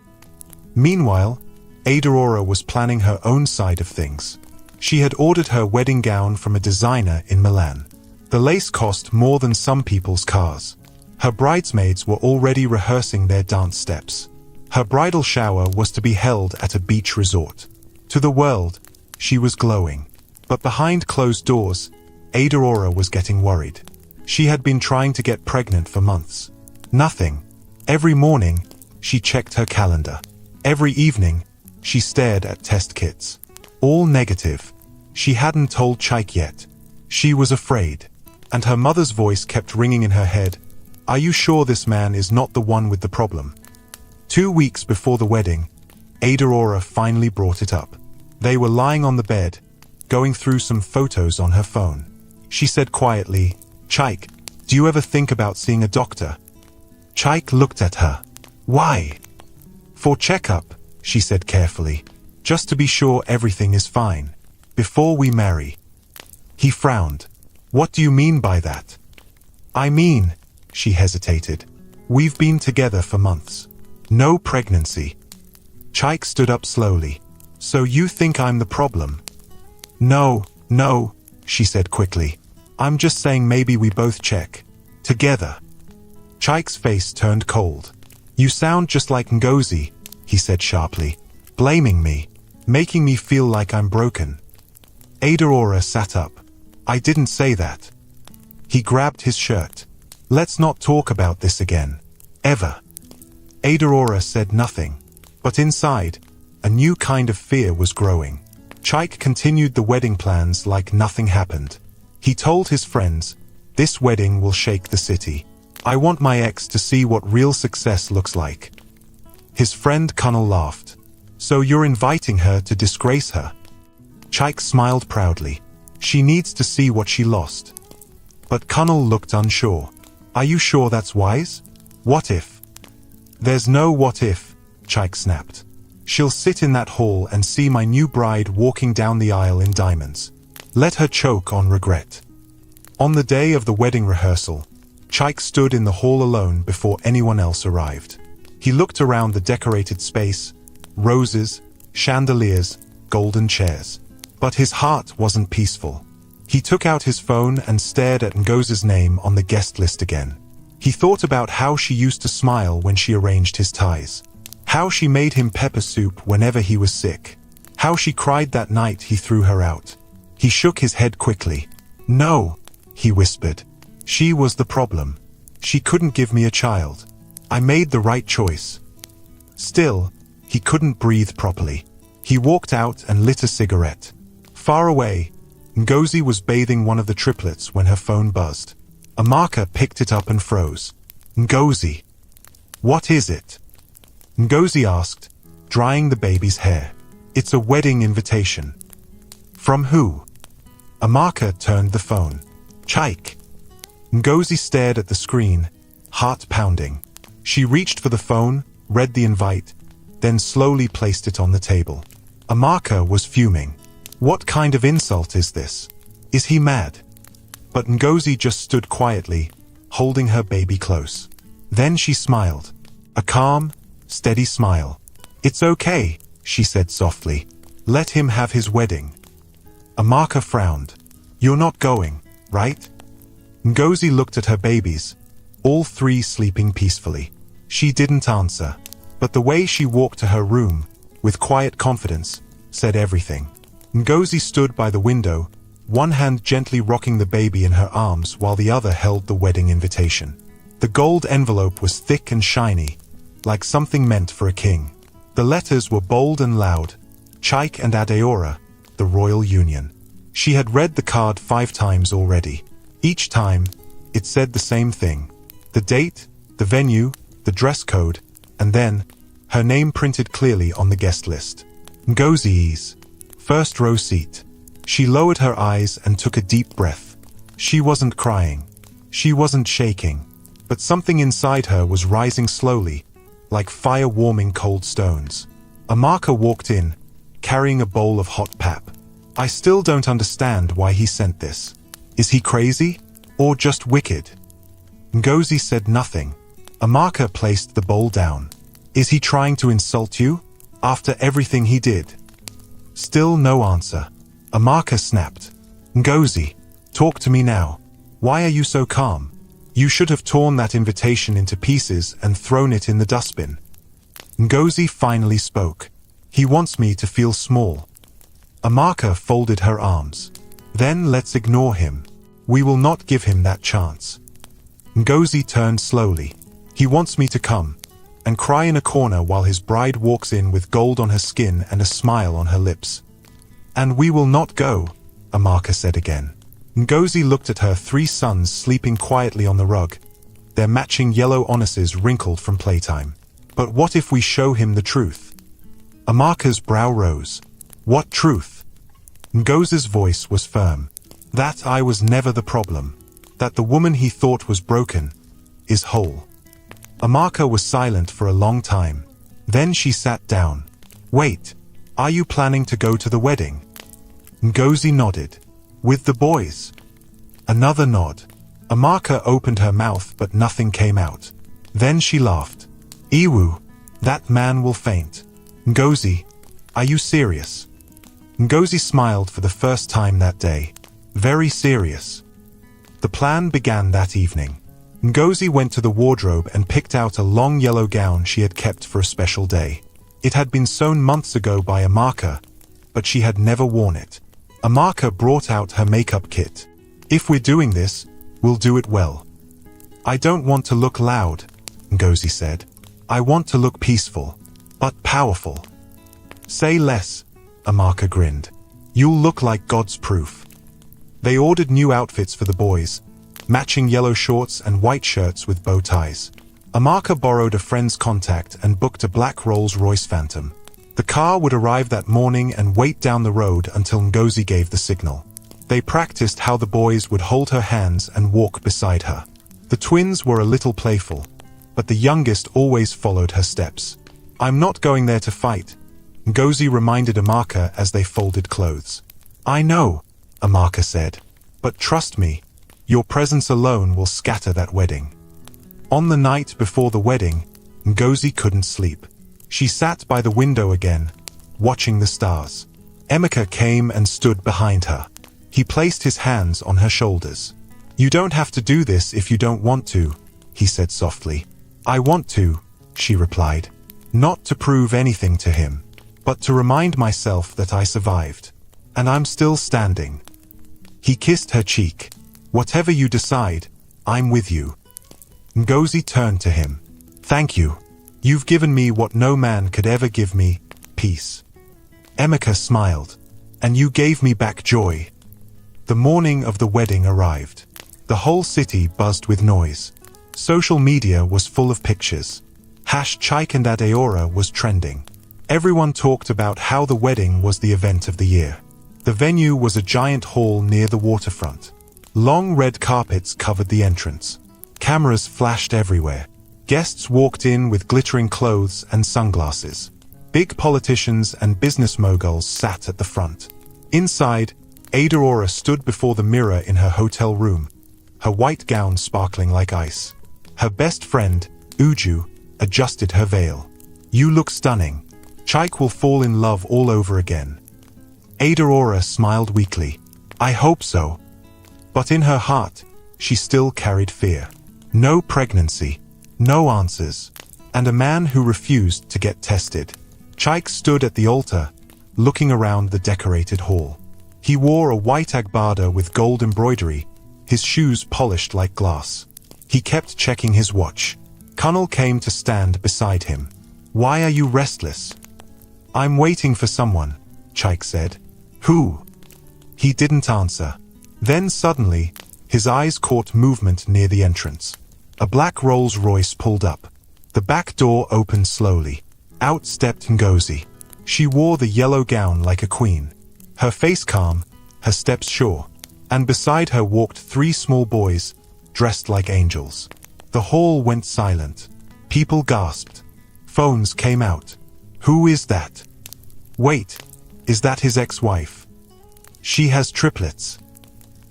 Speaker 1: Meanwhile, Aurora was planning her own side of things. She had ordered her wedding gown from a designer in Milan. The lace cost more than some people's cars. Her bridesmaids were already rehearsing their dance steps. Her bridal shower was to be held at a beach resort. To the world, she was glowing. But behind closed doors, Aurora was getting worried. She had been trying to get pregnant for months. Nothing. Every morning, she checked her calendar. Every evening, she stared at test kits. All negative. She hadn't told Chaik yet. She was afraid. And her mother's voice kept ringing in her head. Are you sure this man is not the one with the problem? 2 weeks before the wedding, Aurora finally brought it up. They were lying on the bed, going through some photos on her phone. She said quietly, Chaik, do you ever think about seeing a doctor? Chaik looked at her. Why? For checkup, she said carefully. Just to be sure everything is fine. Before we marry. He frowned. What do you mean by that? I mean, she hesitated. We've been together for months. No pregnancy. Chaik stood up slowly. So you think I'm the problem? No, she said quickly. I'm just saying maybe we both check. Together. Chaik's face turned cold. You sound just like Ngozi, he said sharply. Blaming me. Making me feel like I'm broken. Aurora sat up. I didn't say that. He grabbed his shirt. Let's not talk about this again. Ever. Aurora said nothing. But inside, a new kind of fear was growing. Chaik continued the wedding plans like nothing happened. He told his friends, this wedding will shake the city. I want my ex to see what real success looks like. His friend Kunal laughed. So you're inviting her to disgrace her? Chaik smiled proudly. She needs to see what she lost. But Kunal looked unsure. Are you sure that's wise? What if? There's no what if, Chaik snapped. She'll sit in that hall and see my new bride walking down the aisle in diamonds. Let her choke on regret. On the day of the wedding rehearsal, Chaik stood in the hall alone before anyone else arrived. He looked around the decorated space, roses, chandeliers, golden chairs. But his heart wasn't peaceful. He took out his phone and stared at Ngozi's name on the guest list again. He thought about how she used to smile when she arranged his ties. How she made him pepper soup whenever he was sick. How she cried that night he threw her out. He shook his head quickly. "No," he whispered. "She was the problem. She couldn't give me a child. I made the right choice." Still, he couldn't breathe properly. He walked out and lit a cigarette. Far away, Ngozi was bathing one of the triplets when her phone buzzed. Amaka picked it up and froze. "Ngozi." "What is it?" Ngozi asked, drying the baby's hair. "It's a wedding invitation." "From who?" Amaka turned the phone. "Chike." Ngozi stared at the screen, heart pounding. She reached for the phone, read the invite, then slowly placed it on the table. Amaka was fuming. What kind of insult is this? Is he mad? But Ngozi just stood quietly, holding her baby close. Then she smiled. A calm, steady smile. "It's okay," she said softly. "Let him have his wedding." Amaka frowned. "You're not going, right?" Ngozi looked at her babies, all three sleeping peacefully. She didn't answer, but the way she walked to her room, with quiet confidence, said everything. Ngozi stood by the window, one hand gently rocking the baby in her arms while the other held the wedding invitation. The gold envelope was thick and shiny, like something meant for a king. The letters were bold and loud. Chike and Adeora, the royal union. She had read the card 5 times already. Each time, it said the same thing. The date, the venue, the dress code, and then, her name printed clearly on the guest list. Ngozi's. First row seat. She lowered her eyes and took a deep breath. She wasn't crying. She wasn't shaking. But something inside her was rising slowly, like fire warming cold stones. Amaka walked in, carrying a bowl of hot pap. "I still don't understand why he sent this. Is he crazy? Or just wicked?" Ngozi said nothing. Amaka placed the bowl down. "Is he trying to insult you? After everything he did?" Still no answer. Amaka snapped. "Ngozi, talk to me now. Why are you so calm? You should have torn that invitation into pieces and thrown it in the dustbin." Ngozi finally spoke. "He wants me to feel small." Amaka folded her arms. "Then let's ignore him. We will not give him that chance." Ngozi turned slowly. "He wants me to come and cry in a corner while his bride walks in with gold on her skin and a smile on her lips. And we will not go," Amaka said again. Ngozi looked at her 3 sons sleeping quietly on the rug, their matching yellow onuses wrinkled from playtime. "But what if we show him the truth?" Amaka's brow rose. "What truth?" Ngozi's voice was firm. "That I was never the problem. That the woman he thought was broken is whole." Amaka was silent for a long time. Then she sat down. "Wait, are you planning to go to the wedding?" Ngozi nodded. "With the boys?" Another nod. Amaka opened her mouth but nothing came out. Then she laughed. "Iwu, that man will faint." "Ngozi, are you serious?" Ngozi smiled for the first time that day. Very serious. The plan began that evening. Ngozi went to the wardrobe and picked out a long yellow gown she had kept for a special day. It had been sewn months ago by Amaka, but she had never worn it. Amaka brought out her makeup kit. "If we're doing this, we'll do it well." "I don't want to look loud," Ngozi said. "I want to look peaceful, but powerful." "Say less," Amaka grinned. "You'll look like God's proof." They ordered new outfits for the boys, matching yellow shorts and white shirts with bow ties. Amaka borrowed a friend's contact and booked a black Rolls-Royce Phantom. The car would arrive that morning and wait down the road until Ngozi gave the signal. They practiced how the boys would hold her hands and walk beside her. The twins were a little playful, but the youngest always followed her steps. "I'm not going there to fight," Ngozi reminded Amaka as they folded clothes. "I know," Amaka said, "but trust me, your presence alone will scatter that wedding." On the night before the wedding, Ngozi couldn't sleep. She sat by the window again, watching the stars. Emeka came and stood behind her. He placed his hands on her shoulders. "You don't have to do this if you don't want to," he said softly. I want to, she replied. Not to prove anything to him, but to remind myself that I survived. And I'm still standing. He kissed her cheek. Whatever you decide, I'm with you. Ngozi turned to him. Thank you. You've given me what no man could ever give me, peace. Emeka smiled. And you gave me back joy. The morning of the wedding arrived. The whole city buzzed with noise. Social media was full of pictures. #Chike and Adeora was trending. Everyone talked about how the wedding was the event of the year. The venue was a giant hall near the waterfront. Long red carpets covered the entrance. Cameras flashed everywhere. Guests walked in with glittering clothes and sunglasses. Big politicians and business moguls sat at the front. Inside, Adeora stood before the mirror in her hotel room, her white gown sparkling like ice. Her best friend, Uju, adjusted her veil. You look stunning. Chike will fall in love all over again. Adeora smiled weakly. I hope so. But in her heart, she still carried fear. No pregnancy, no answers, and a man who refused to get tested. Chike stood at the altar, looking around the decorated hall. He wore a white agbada with gold embroidery, his shoes polished like glass. He kept checking his watch. Kunal came to stand beside him. Why are you restless? I'm waiting for someone, Chike said. Who? He didn't answer. Then suddenly, his eyes caught movement near the entrance. A black Rolls-Royce pulled up. The back door opened slowly. Out stepped Ngozi. She wore the yellow gown like a queen. Her face calm, her steps sure. And beside her walked 3 small boys, dressed like angels. The hall went silent. People gasped. Phones came out. Who is that? Wait, is that his ex-wife? She has triplets.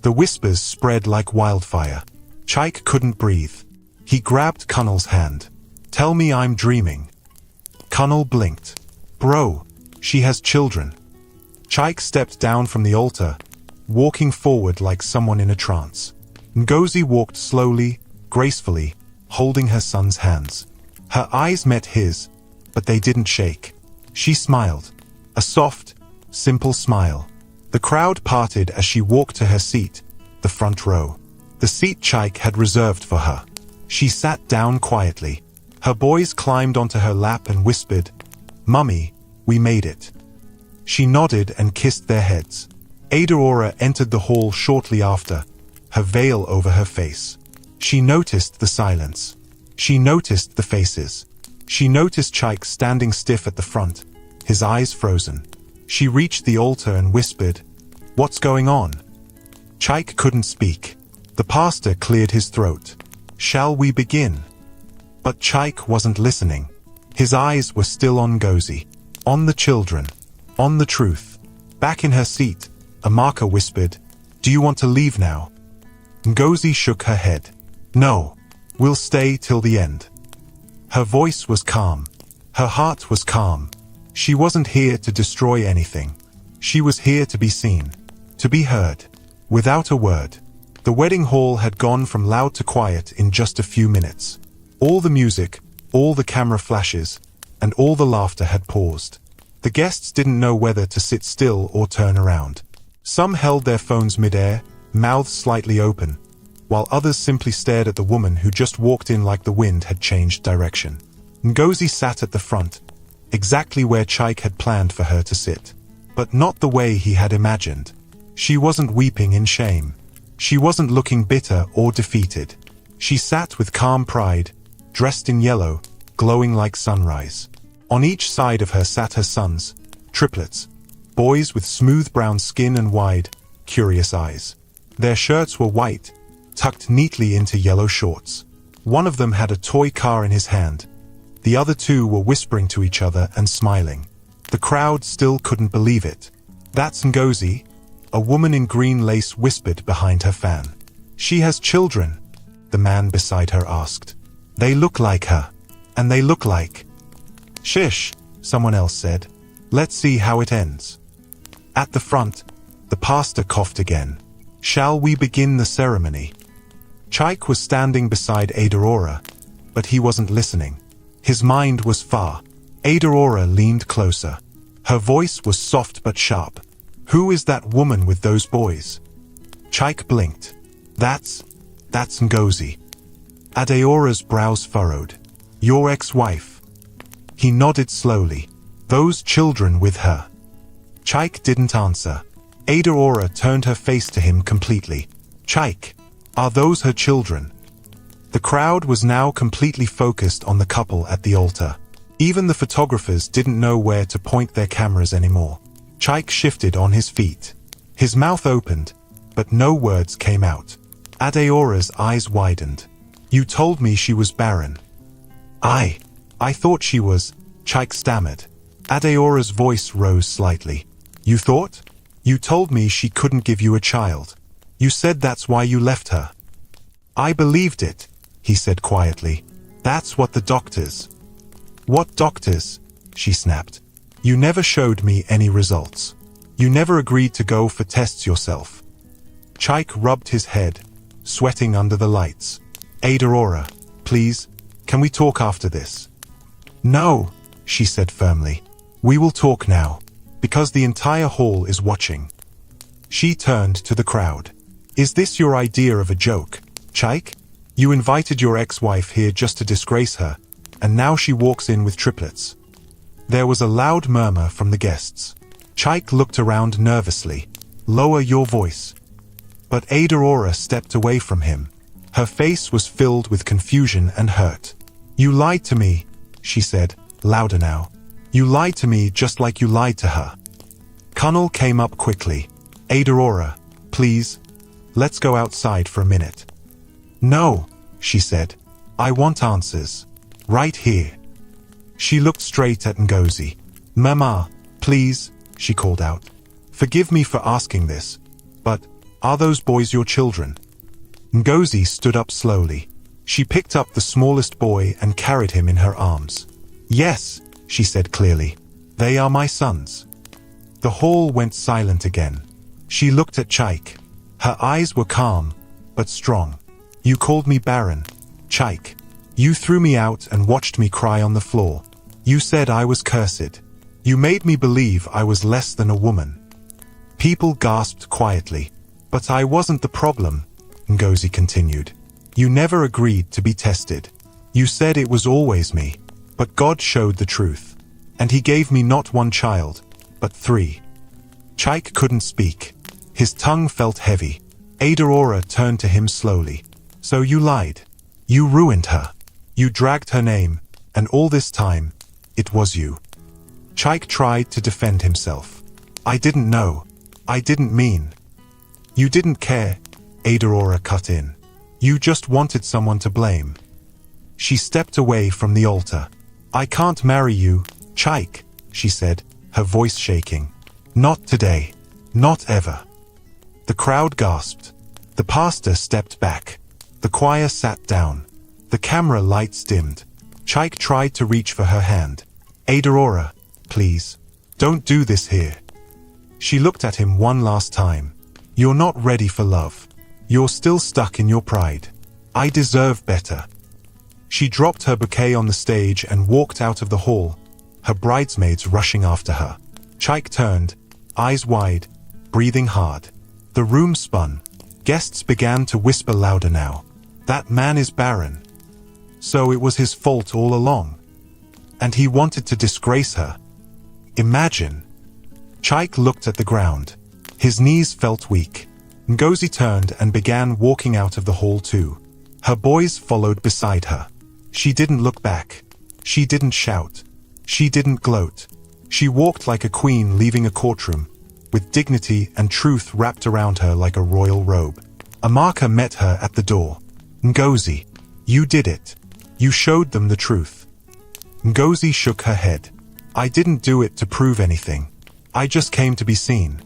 Speaker 1: The whispers spread like wildfire. Chike couldn't breathe. He grabbed Kunal's hand. Tell me I'm dreaming. Kunal blinked. Bro, she has children. Chike stepped down from the altar, walking forward like someone in a trance. Ngozi walked slowly, gracefully, holding her son's hands. Her eyes met his, but they didn't shake. She smiled. A soft, simple smile. The crowd parted as she walked to her seat, the front row. The seat Chike had reserved for her. She sat down quietly. Her boys climbed onto her lap and whispered, Mummy, we made it. She nodded and kissed their heads. Adeora entered the hall shortly after, her veil over her face. She noticed the silence. She noticed the faces. She noticed Chike standing stiff at the front, his eyes frozen. She reached the altar and whispered, What's going on? Chike couldn't speak. The pastor cleared his throat. Shall we begin? But Chike wasn't listening. His eyes were still on Ngozi, on the children, on the truth. Back in her seat, Amaka whispered, Do you want to leave now? Ngozi shook her head. No, we'll stay till the end. Her voice was calm. Her heart was calm. She wasn't here to destroy anything. She was here to be seen, to be heard. Without a word, the wedding hall had gone from loud to quiet in just a few minutes. All the music, all the camera flashes, and all the laughter had paused. The guests didn't know whether to sit still or turn around. Some held their phones mid-air, mouths slightly open, while others simply stared at the woman who just walked in like the wind had changed direction. Ngozi sat at the front, exactly where Chike had planned for her to sit. But not the way he had imagined. She wasn't weeping in shame. She wasn't looking bitter or defeated. She sat with calm pride, dressed in yellow, glowing like sunrise. On each side of her sat her sons, triplets, boys with smooth brown skin and wide, curious eyes. Their shirts were white, tucked neatly into yellow shorts. One of them had a toy car in his hand. The other 2 were whispering to each other and smiling. The crowd still couldn't believe it. That's Ngozi, a woman in green lace whispered behind her fan. She has children, the man beside her asked. They look like her, and they look like... Shish, someone else said. Let's see how it ends. At the front, the pastor coughed again. Shall we begin the ceremony? Chaik was standing beside Adaora, but he wasn't listening. His mind was far. Adaora leaned closer. Her voice was soft but sharp. "Who is that woman with those boys?" Chaik blinked. That's Ngozi." Adaora's brows furrowed. "Your ex-wife?" He nodded slowly. "Those children with her?" Chaik didn't answer. Adaora turned her face to him completely. "Chaik, are those her children?" The crowd was now completely focused on the couple at the altar. Even the photographers didn't know where to point their cameras anymore. Chaik shifted on his feet. His mouth opened, but no words came out. Adaora's eyes widened. "You told me she was barren." I thought she was," Chaik stammered. Adaora's voice rose slightly. "You thought? You told me she couldn't give you a child. You said that's why you left her." "I believed it," he said quietly. "That's what the doctors—" "What doctors?" she snapped. "You never showed me any results. You never agreed to go for tests yourself." Chaik rubbed his head, sweating under the lights. "Adaora, please, can we talk after this?" "No," she said firmly. "We will talk now, because the entire hall is watching." She turned to the crowd. "Is this your idea of a joke, Chaik? You invited your ex-wife here just to disgrace her, and now she walks in with triplets." There was a loud murmur from the guests. Chaik looked around nervously. "Lower your voice." But Adaora stepped away from him. Her face was filled with confusion and hurt. "You lied to me," she said, louder now. "You lied to me just like you lied to her." Kunal came up quickly. "Adaora, please, let's go outside for a minute." "No," she said. "I want answers. Right here." She looked straight at Ngozi. "Mama, please," she called out. "Forgive me for asking this, but are those boys your children?" Ngozi stood up slowly. She picked up the smallest boy and carried him in her arms. "Yes," she said clearly. "They are my sons." The hall went silent again. She looked at Chaik. Her eyes were calm, but strong. "You called me barren, Chaik. You threw me out and watched me cry on the floor. You said I was cursed. You made me believe I was less than a woman." People gasped quietly. "But I wasn't the problem," Ngozi continued. "You never agreed to be tested. You said it was always me. But God showed the truth. And he gave me not one child, but 3. Chaik couldn't speak. His tongue felt heavy. Adaora turned to him slowly. "So you lied. You ruined her. You dragged her name, and all this time, it was you." Chaik tried to defend himself. "I didn't know. I didn't mean." "You didn't care," Adaora cut in. "You just wanted someone to blame." She stepped away from the altar. "I can't marry you, Chaik," she said, her voice shaking. "Not today. Not ever." The crowd gasped. The pastor stepped back. The choir sat down. The camera lights dimmed. Chaik tried to reach for her hand. "Adaora, please, don't do this here." She looked at him one last time. "You're not ready for love. You're still stuck in your pride. I deserve better." She dropped her bouquet on the stage and walked out of the hall, her bridesmaids rushing after her. Chaik turned, eyes wide, breathing hard. The room spun. Guests began to whisper louder now. "That man is barren. So it was his fault all along. And he wanted to disgrace her. Imagine." Chaik looked at the ground. His knees felt weak. Ngozi turned and began walking out of the hall too. Her boys followed beside her. She didn't look back. She didn't shout. She didn't gloat. She walked like a queen leaving a courtroom, with dignity and truth wrapped around her like a royal robe. Amaka met her at the door. "Ngozi, you did it. You showed them the truth." Ngozi shook her head. "I didn't do it to prove anything. I just came to be seen."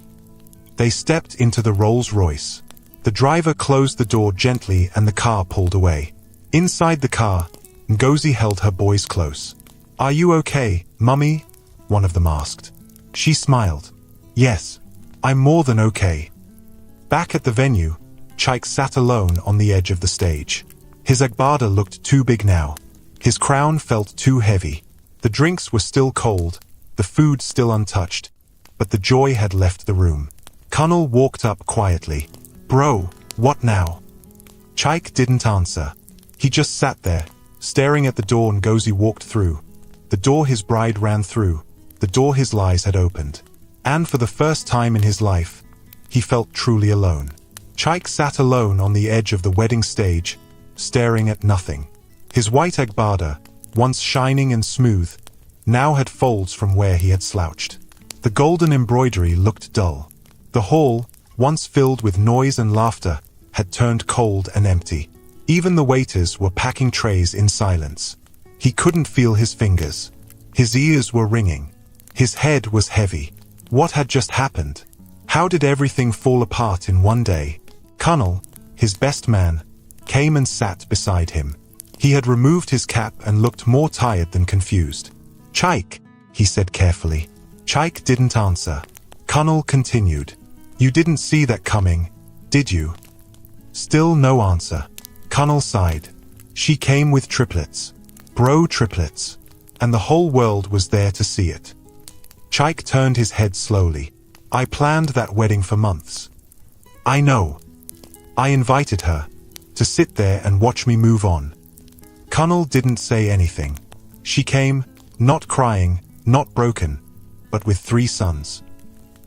Speaker 1: They stepped into the Rolls-Royce. The driver closed the door gently and the car pulled away. Inside the car, Ngozi held her boys close. "Are you okay, Mummy?" one of them asked. She smiled. "Yes, I'm more than okay." Back at the venue, Chaik sat alone on the edge of the stage. His agbada looked too big now. His crown felt too heavy. The drinks were still cold, the food still untouched, but the joy had left the room. Kunal walked up quietly. "Bro, what now?" Chaik didn't answer. He just sat there, staring at the door Ngozi walked through. The door his bride ran through, the door his lies had opened. And for the first time in his life, he felt truly alone. Chaik sat alone on the edge of the wedding stage, staring at nothing. His white agbada, once shining and smooth, now had folds from where he had slouched. The golden embroidery looked dull. The hall, once filled with noise and laughter, had turned cold and empty. Even the waiters were packing trays in silence. He couldn't feel his fingers. His ears were ringing. His head was heavy. What had just happened? How did everything fall apart in one day? Kunal, his best man, came and sat beside him. He had removed his cap and looked more tired than confused. "Chaik," he said carefully. Chaik didn't answer. Kunal continued. "You didn't see that coming, did you?" Still no answer. Kunal sighed. "She came with triplets. Bro triplets. And the whole world was there to see it." Chaik turned his head slowly. "I planned that wedding for months. I know. I invited her to sit there and watch me move on." Kunal didn't say anything. She came, not crying, not broken, but with 3 sons.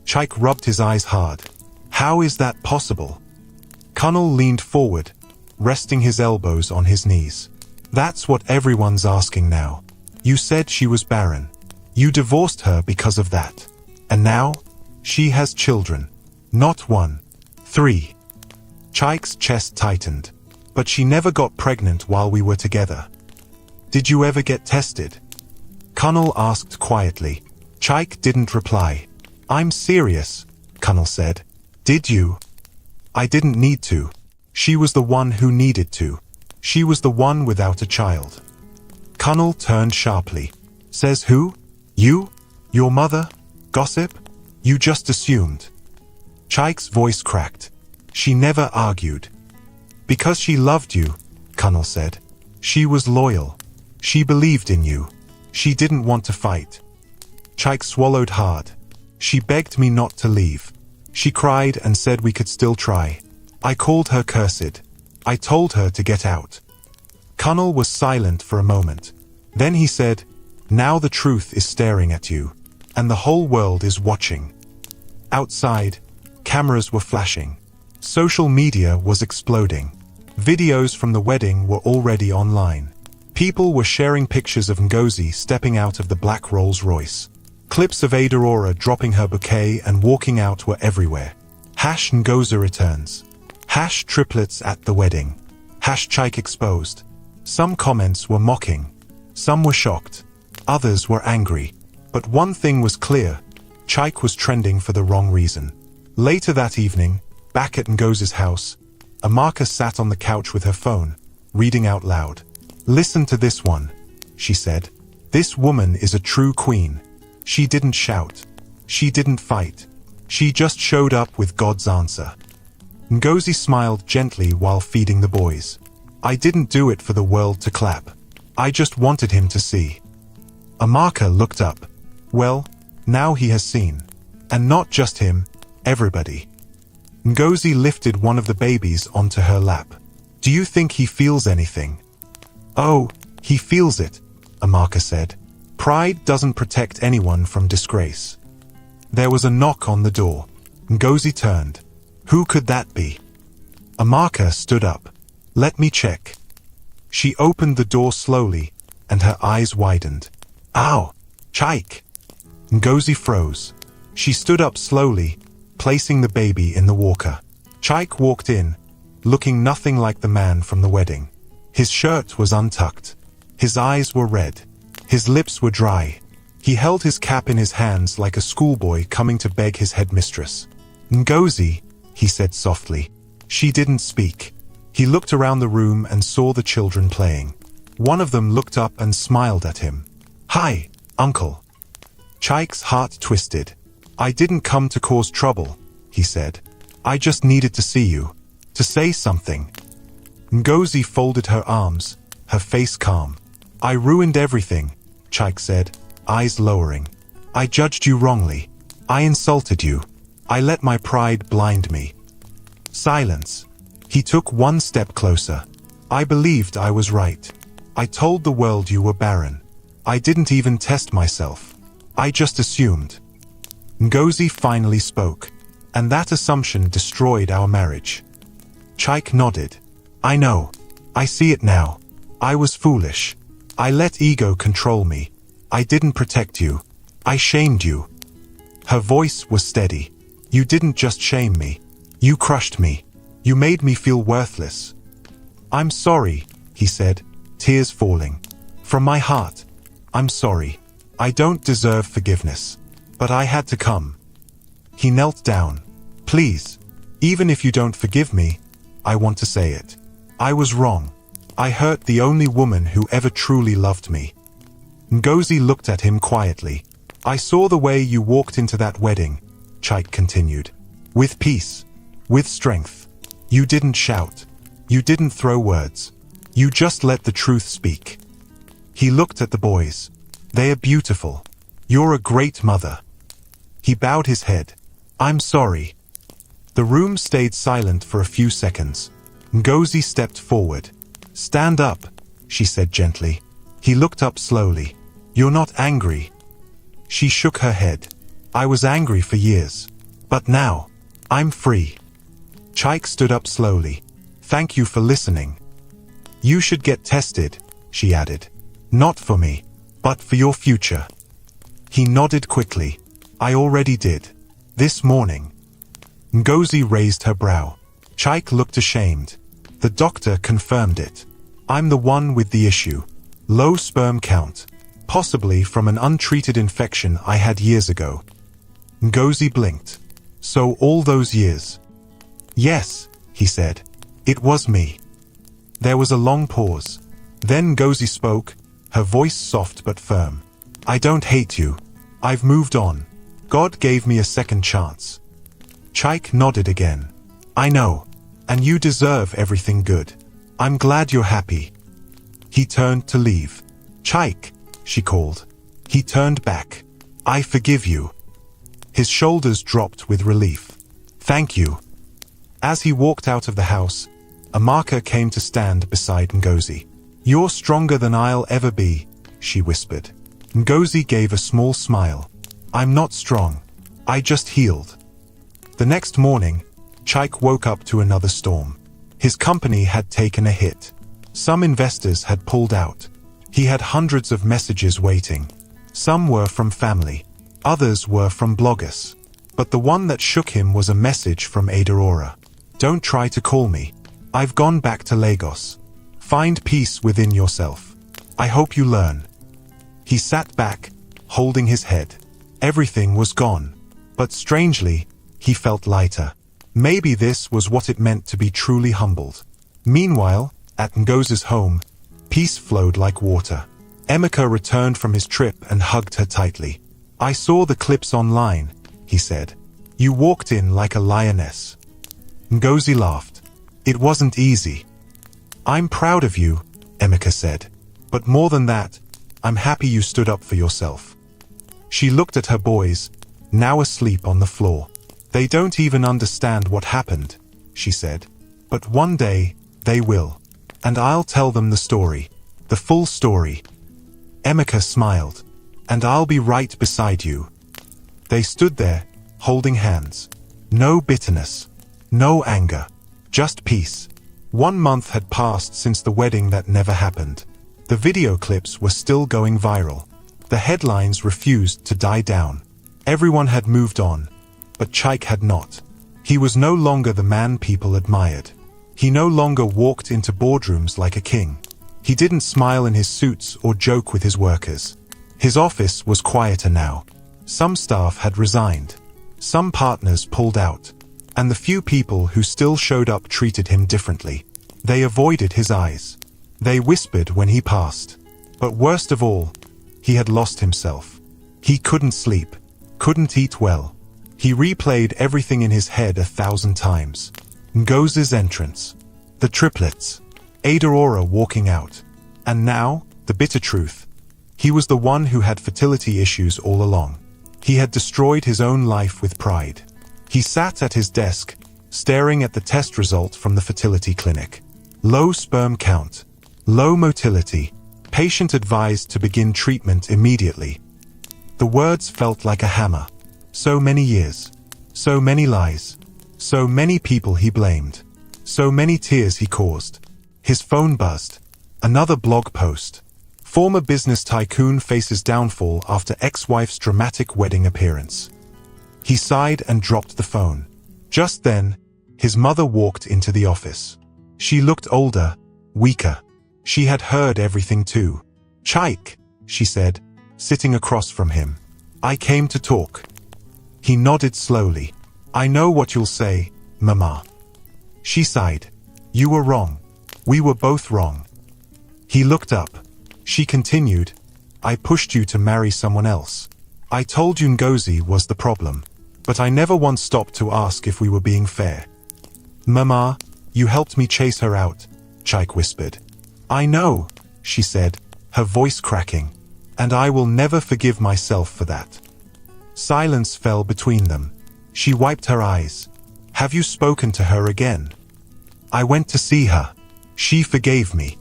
Speaker 1: Chaik rubbed his eyes hard. "How is that possible?" Kunal leaned forward, resting his elbows on his knees. "That's what everyone's asking now. You said she was barren. You divorced her because of that. And now, she has children. Not 1, 3. Chaik's chest tightened. "But she never got pregnant while we were together. Did you ever get tested?" Kunal asked quietly. Chaik didn't reply. "I'm serious," Kunal said. "Did you?" "I didn't need to. She was the one who needed to. She was the one without a child." Kunal turned sharply. "Says who? You? Your mother? Gossip? You just assumed." Chaik's voice cracked. "She never argued." "Because she loved you," Kunal said. "She was loyal. She believed in you. She didn't want to fight." Chaik swallowed hard. "She begged me not to leave. She cried and said we could still try. I called her cursed. I told her to get out." Kunal was silent for a moment. Then he said, "Now the truth is staring at you, and the whole world is watching." Outside, cameras were flashing. Social media was exploding. Videos from the wedding were already online. People were sharing pictures of Ngozi stepping out of the black Rolls-Royce. Clips of Ada Aurora dropping her bouquet and walking out were everywhere. #Ngozi returns. #triplets at the wedding. #Chaik exposed. Some comments were mocking. Some were shocked. Others were angry. But one thing was clear. Chaik was trending for the wrong reason. Later that evening, back at Ngozi's house, Amaka sat on the couch with her phone, reading out loud. "Listen to this one," she said. "This woman is a true queen. She didn't shout. She didn't fight. She just showed up with God's answer." Ngozi smiled gently while feeding the boys. "I didn't do it for the world to clap. I just wanted him to see." Amaka looked up. "Well, now he has seen. And not just him, everybody." Ngozi lifted one of the babies onto her lap. "Do you think he feels anything?" "Oh, he feels it," Amaka said. "Pride doesn't protect anyone from disgrace." There was a knock on the door. Ngozi turned. Who could that be? Amaka stood up. "Let me check." She opened the door slowly, and her eyes widened. "Ow! Chaik!" Ngozi froze. She stood up slowly, placing the baby in the walker. Chaik walked in, looking nothing like the man from the wedding. His shirt was untucked. His eyes were red. His lips were dry. He held his cap in his hands like a schoolboy coming to beg his headmistress. "Ngozi," he said softly. She didn't speak. He looked around the room and saw the children playing. One of them looked up and smiled at him. "Hi, uncle." Chaik's heart twisted. "I didn't come to cause trouble," he said. "I just needed to see you. To say something. Ngozi folded her arms, her face calm. I ruined everything, Chike said, eyes lowering. I judged you wrongly. I insulted you. I let my pride blind me. Silence. He took one step closer. I believed I was right. I told the world you were barren. I didn't even test myself. I just assumed. Ngozi finally spoke, and that assumption destroyed our marriage. Chike nodded. I know. I see it now. I was foolish. I let ego control me. I didn't protect you. I shamed you. Her voice was steady. You didn't just shame me. You crushed me. You made me feel worthless. I'm sorry, he said, tears falling. From my heart, I'm sorry. I don't deserve forgiveness. But I had to come. He knelt down. Please, even if you don't forgive me, I want to say it. I was wrong. I hurt the only woman who ever truly loved me. Ngozi looked at him quietly. I saw the way you walked into that wedding, Chike continued. With peace. With strength. You didn't shout. You didn't throw words. You just let the truth speak. He looked at the boys. They are beautiful. You're a great mother. He bowed his head. I'm sorry. The room stayed silent for a few seconds. Ngozi stepped forward. Stand up, she said gently. He looked up slowly. You're not angry. She shook her head. I was angry for years. But now, I'm free. Chike stood up slowly. Thank you for listening. You should get tested, she added. Not for me, but for your future. He nodded quickly. I already did. This morning. Ngozi raised her brow. Chike looked ashamed. The doctor confirmed it. I'm the one with the issue. Low sperm count. Possibly from an untreated infection I had years ago. Ngozi blinked. So all those years? Yes, he said. It was me. There was a long pause. Then Ngozi spoke, her voice soft but firm. I don't hate you. I've moved on. God gave me a second chance. Chike nodded again. I know. And you deserve everything good. I'm glad you're happy. He turned to leave. Chike, she called. He turned back. I forgive you. His shoulders dropped with relief. Thank you. As he walked out of the house, Amaka came to stand beside Ngozi. You're stronger than I'll ever be, she whispered. Ngozi gave a small smile. I'm not strong. I just healed. The next morning, Chike woke up to another storm. His company had taken a hit. Some investors had pulled out. He had hundreds of messages waiting. Some were from family. Others were from bloggers. But the one that shook him was a message from Ada Aura. Don't try to call me. I've gone back to Lagos. Find peace within yourself. I hope you learn. He sat back, holding his head. Everything was gone. But strangely, he felt lighter. Maybe this was what it meant to be truly humbled. Meanwhile, at Ngozi's home, peace flowed like water. Emeka returned from his trip and hugged her tightly. I saw the clips online, he said. You walked in like a lioness. Ngozi laughed. It wasn't easy. I'm proud of you, Emeka said. But more than that, I'm happy you stood up for yourself. She looked at her boys, now asleep on the floor. They don't even understand what happened, she said. But one day, they will. And I'll tell them the story. The full story. Emeka smiled. And I'll be right beside you. They stood there, holding hands. No bitterness. No anger. Just peace. 1 month had passed since the wedding that never happened. The video clips were still going viral. The headlines refused to die down. Everyone had moved on. But Chike had not. He was no longer the man people admired. He no longer walked into boardrooms like a king. He didn't smile in his suits or joke with his workers. His office was quieter now. Some staff had resigned. Some partners pulled out. And the few people who still showed up treated him differently. They avoided his eyes. They whispered when he passed. But worst of all, he had lost himself. He couldn't sleep, couldn't eat well. He replayed everything in his head 1,000 times. Ngozi's entrance. The triplets. Aurora walking out. And now, the bitter truth. He was the one who had fertility issues all along. He had destroyed his own life with pride. He sat at his desk, staring at the test result from the fertility clinic. Low sperm count. Low motility. Patient advised to begin treatment immediately. The words felt like a hammer. So many years. So many lies. So many people he blamed. So many tears he caused. His phone buzzed. Another blog post. Former business tycoon faces downfall after ex-wife's dramatic wedding appearance. He sighed and dropped the phone. Just then, his mother walked into the office. She looked older, weaker. She had heard everything too. "Chaik," she said, sitting across from him. "I came to talk." He nodded slowly. "I know what you'll say, Mama." She sighed. "You were wrong. We were both wrong." He looked up. She continued, "I pushed you to marry someone else. I told you Ngozi was the problem, but I never once stopped to ask if we were being fair." "Mama, you helped me chase her out," Chaik whispered. "I know," she said, her voice cracking, "and I will never forgive myself for that." Silence fell between them. She wiped her eyes. "Have you spoken to her again?" "I went to see her. She forgave me."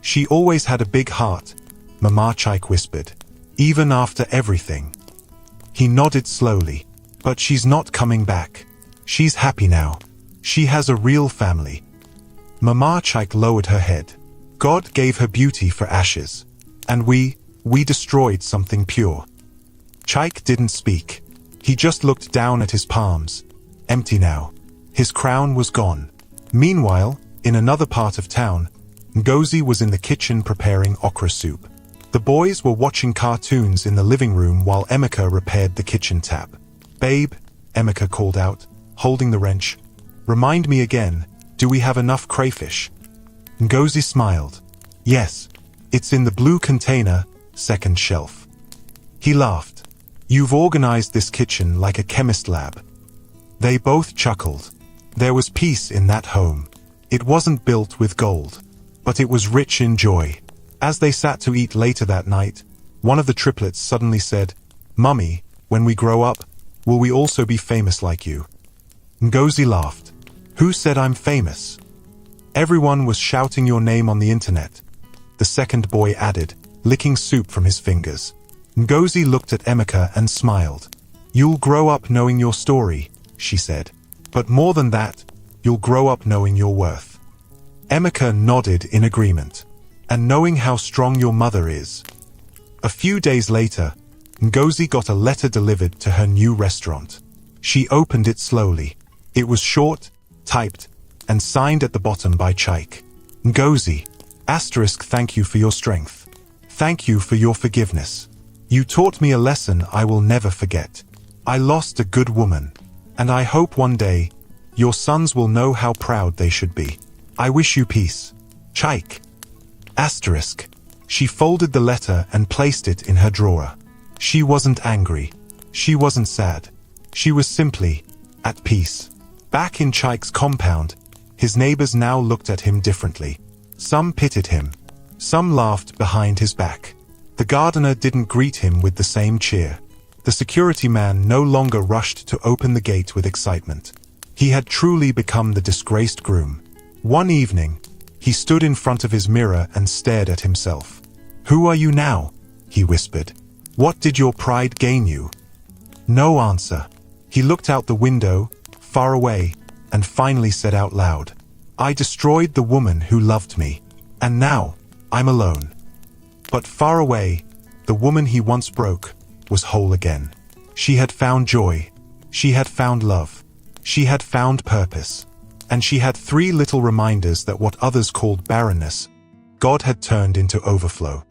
Speaker 1: "She always had a big heart," Mama Chaik whispered, "even after everything." He nodded slowly. "But she's not coming back. She's happy now. She has a real family." Mama Chaik lowered her head. "God gave her beauty for ashes. And we destroyed something pure." Chaik didn't speak. He just looked down at his palms. Empty now. His crown was gone. Meanwhile, in another part of town, Ngozi was in the kitchen preparing okra soup. The boys were watching cartoons in the living room while Emeka repaired the kitchen tap. "Babe," Emeka called out, holding the wrench. "Remind me again, do we have enough crayfish?" Ngozi smiled. "Yes, it's in the blue container, second shelf." He laughed. "You've organized this kitchen like a chemist lab." They both chuckled. There was peace in that home. It wasn't built with gold, but it was rich in joy. As they sat to eat later that night, one of the triplets suddenly said, "Mummy, when we grow up, will we also be famous like you?" Ngozi laughed. "Who said I'm famous?" "Everyone was shouting your name on the internet," the second boy added, licking soup from his fingers. Ngozi looked at Emeka and smiled. "You'll grow up knowing your story," she said. "But more than that, you'll grow up knowing your worth." Emeka nodded in agreement. "And knowing how strong your mother is." A few days later, Ngozi got a letter delivered to her new restaurant. She opened it slowly. It was short, typed, and signed at the bottom by Chaik. "Ngozi, *, thank you for your strength. Thank you for your forgiveness. You taught me a lesson I will never forget. I lost a good woman, and I hope one day, your sons will know how proud they should be. I wish you peace. Chaik. *. She folded the letter and placed it in her drawer. She wasn't angry. She wasn't sad. She was simply at peace. Back in Chaik's compound, his neighbors now looked at him differently. Some pitied him. Some laughed behind his back. The gardener didn't greet him with the same cheer. The security man no longer rushed to open the gate with excitement. He had truly become the disgraced groom. One evening, he stood in front of his mirror and stared at himself. "Who are you now?" he whispered. "What did your pride gain you?" No answer. He looked out the window, far away, and finally said out loud, "I destroyed the woman who loved me, and now, I'm alone." But far away, the woman he once broke was whole again. She had found joy. She had found love. She had found purpose. And she had 3 little reminders that what others called barrenness, God had turned into overflow.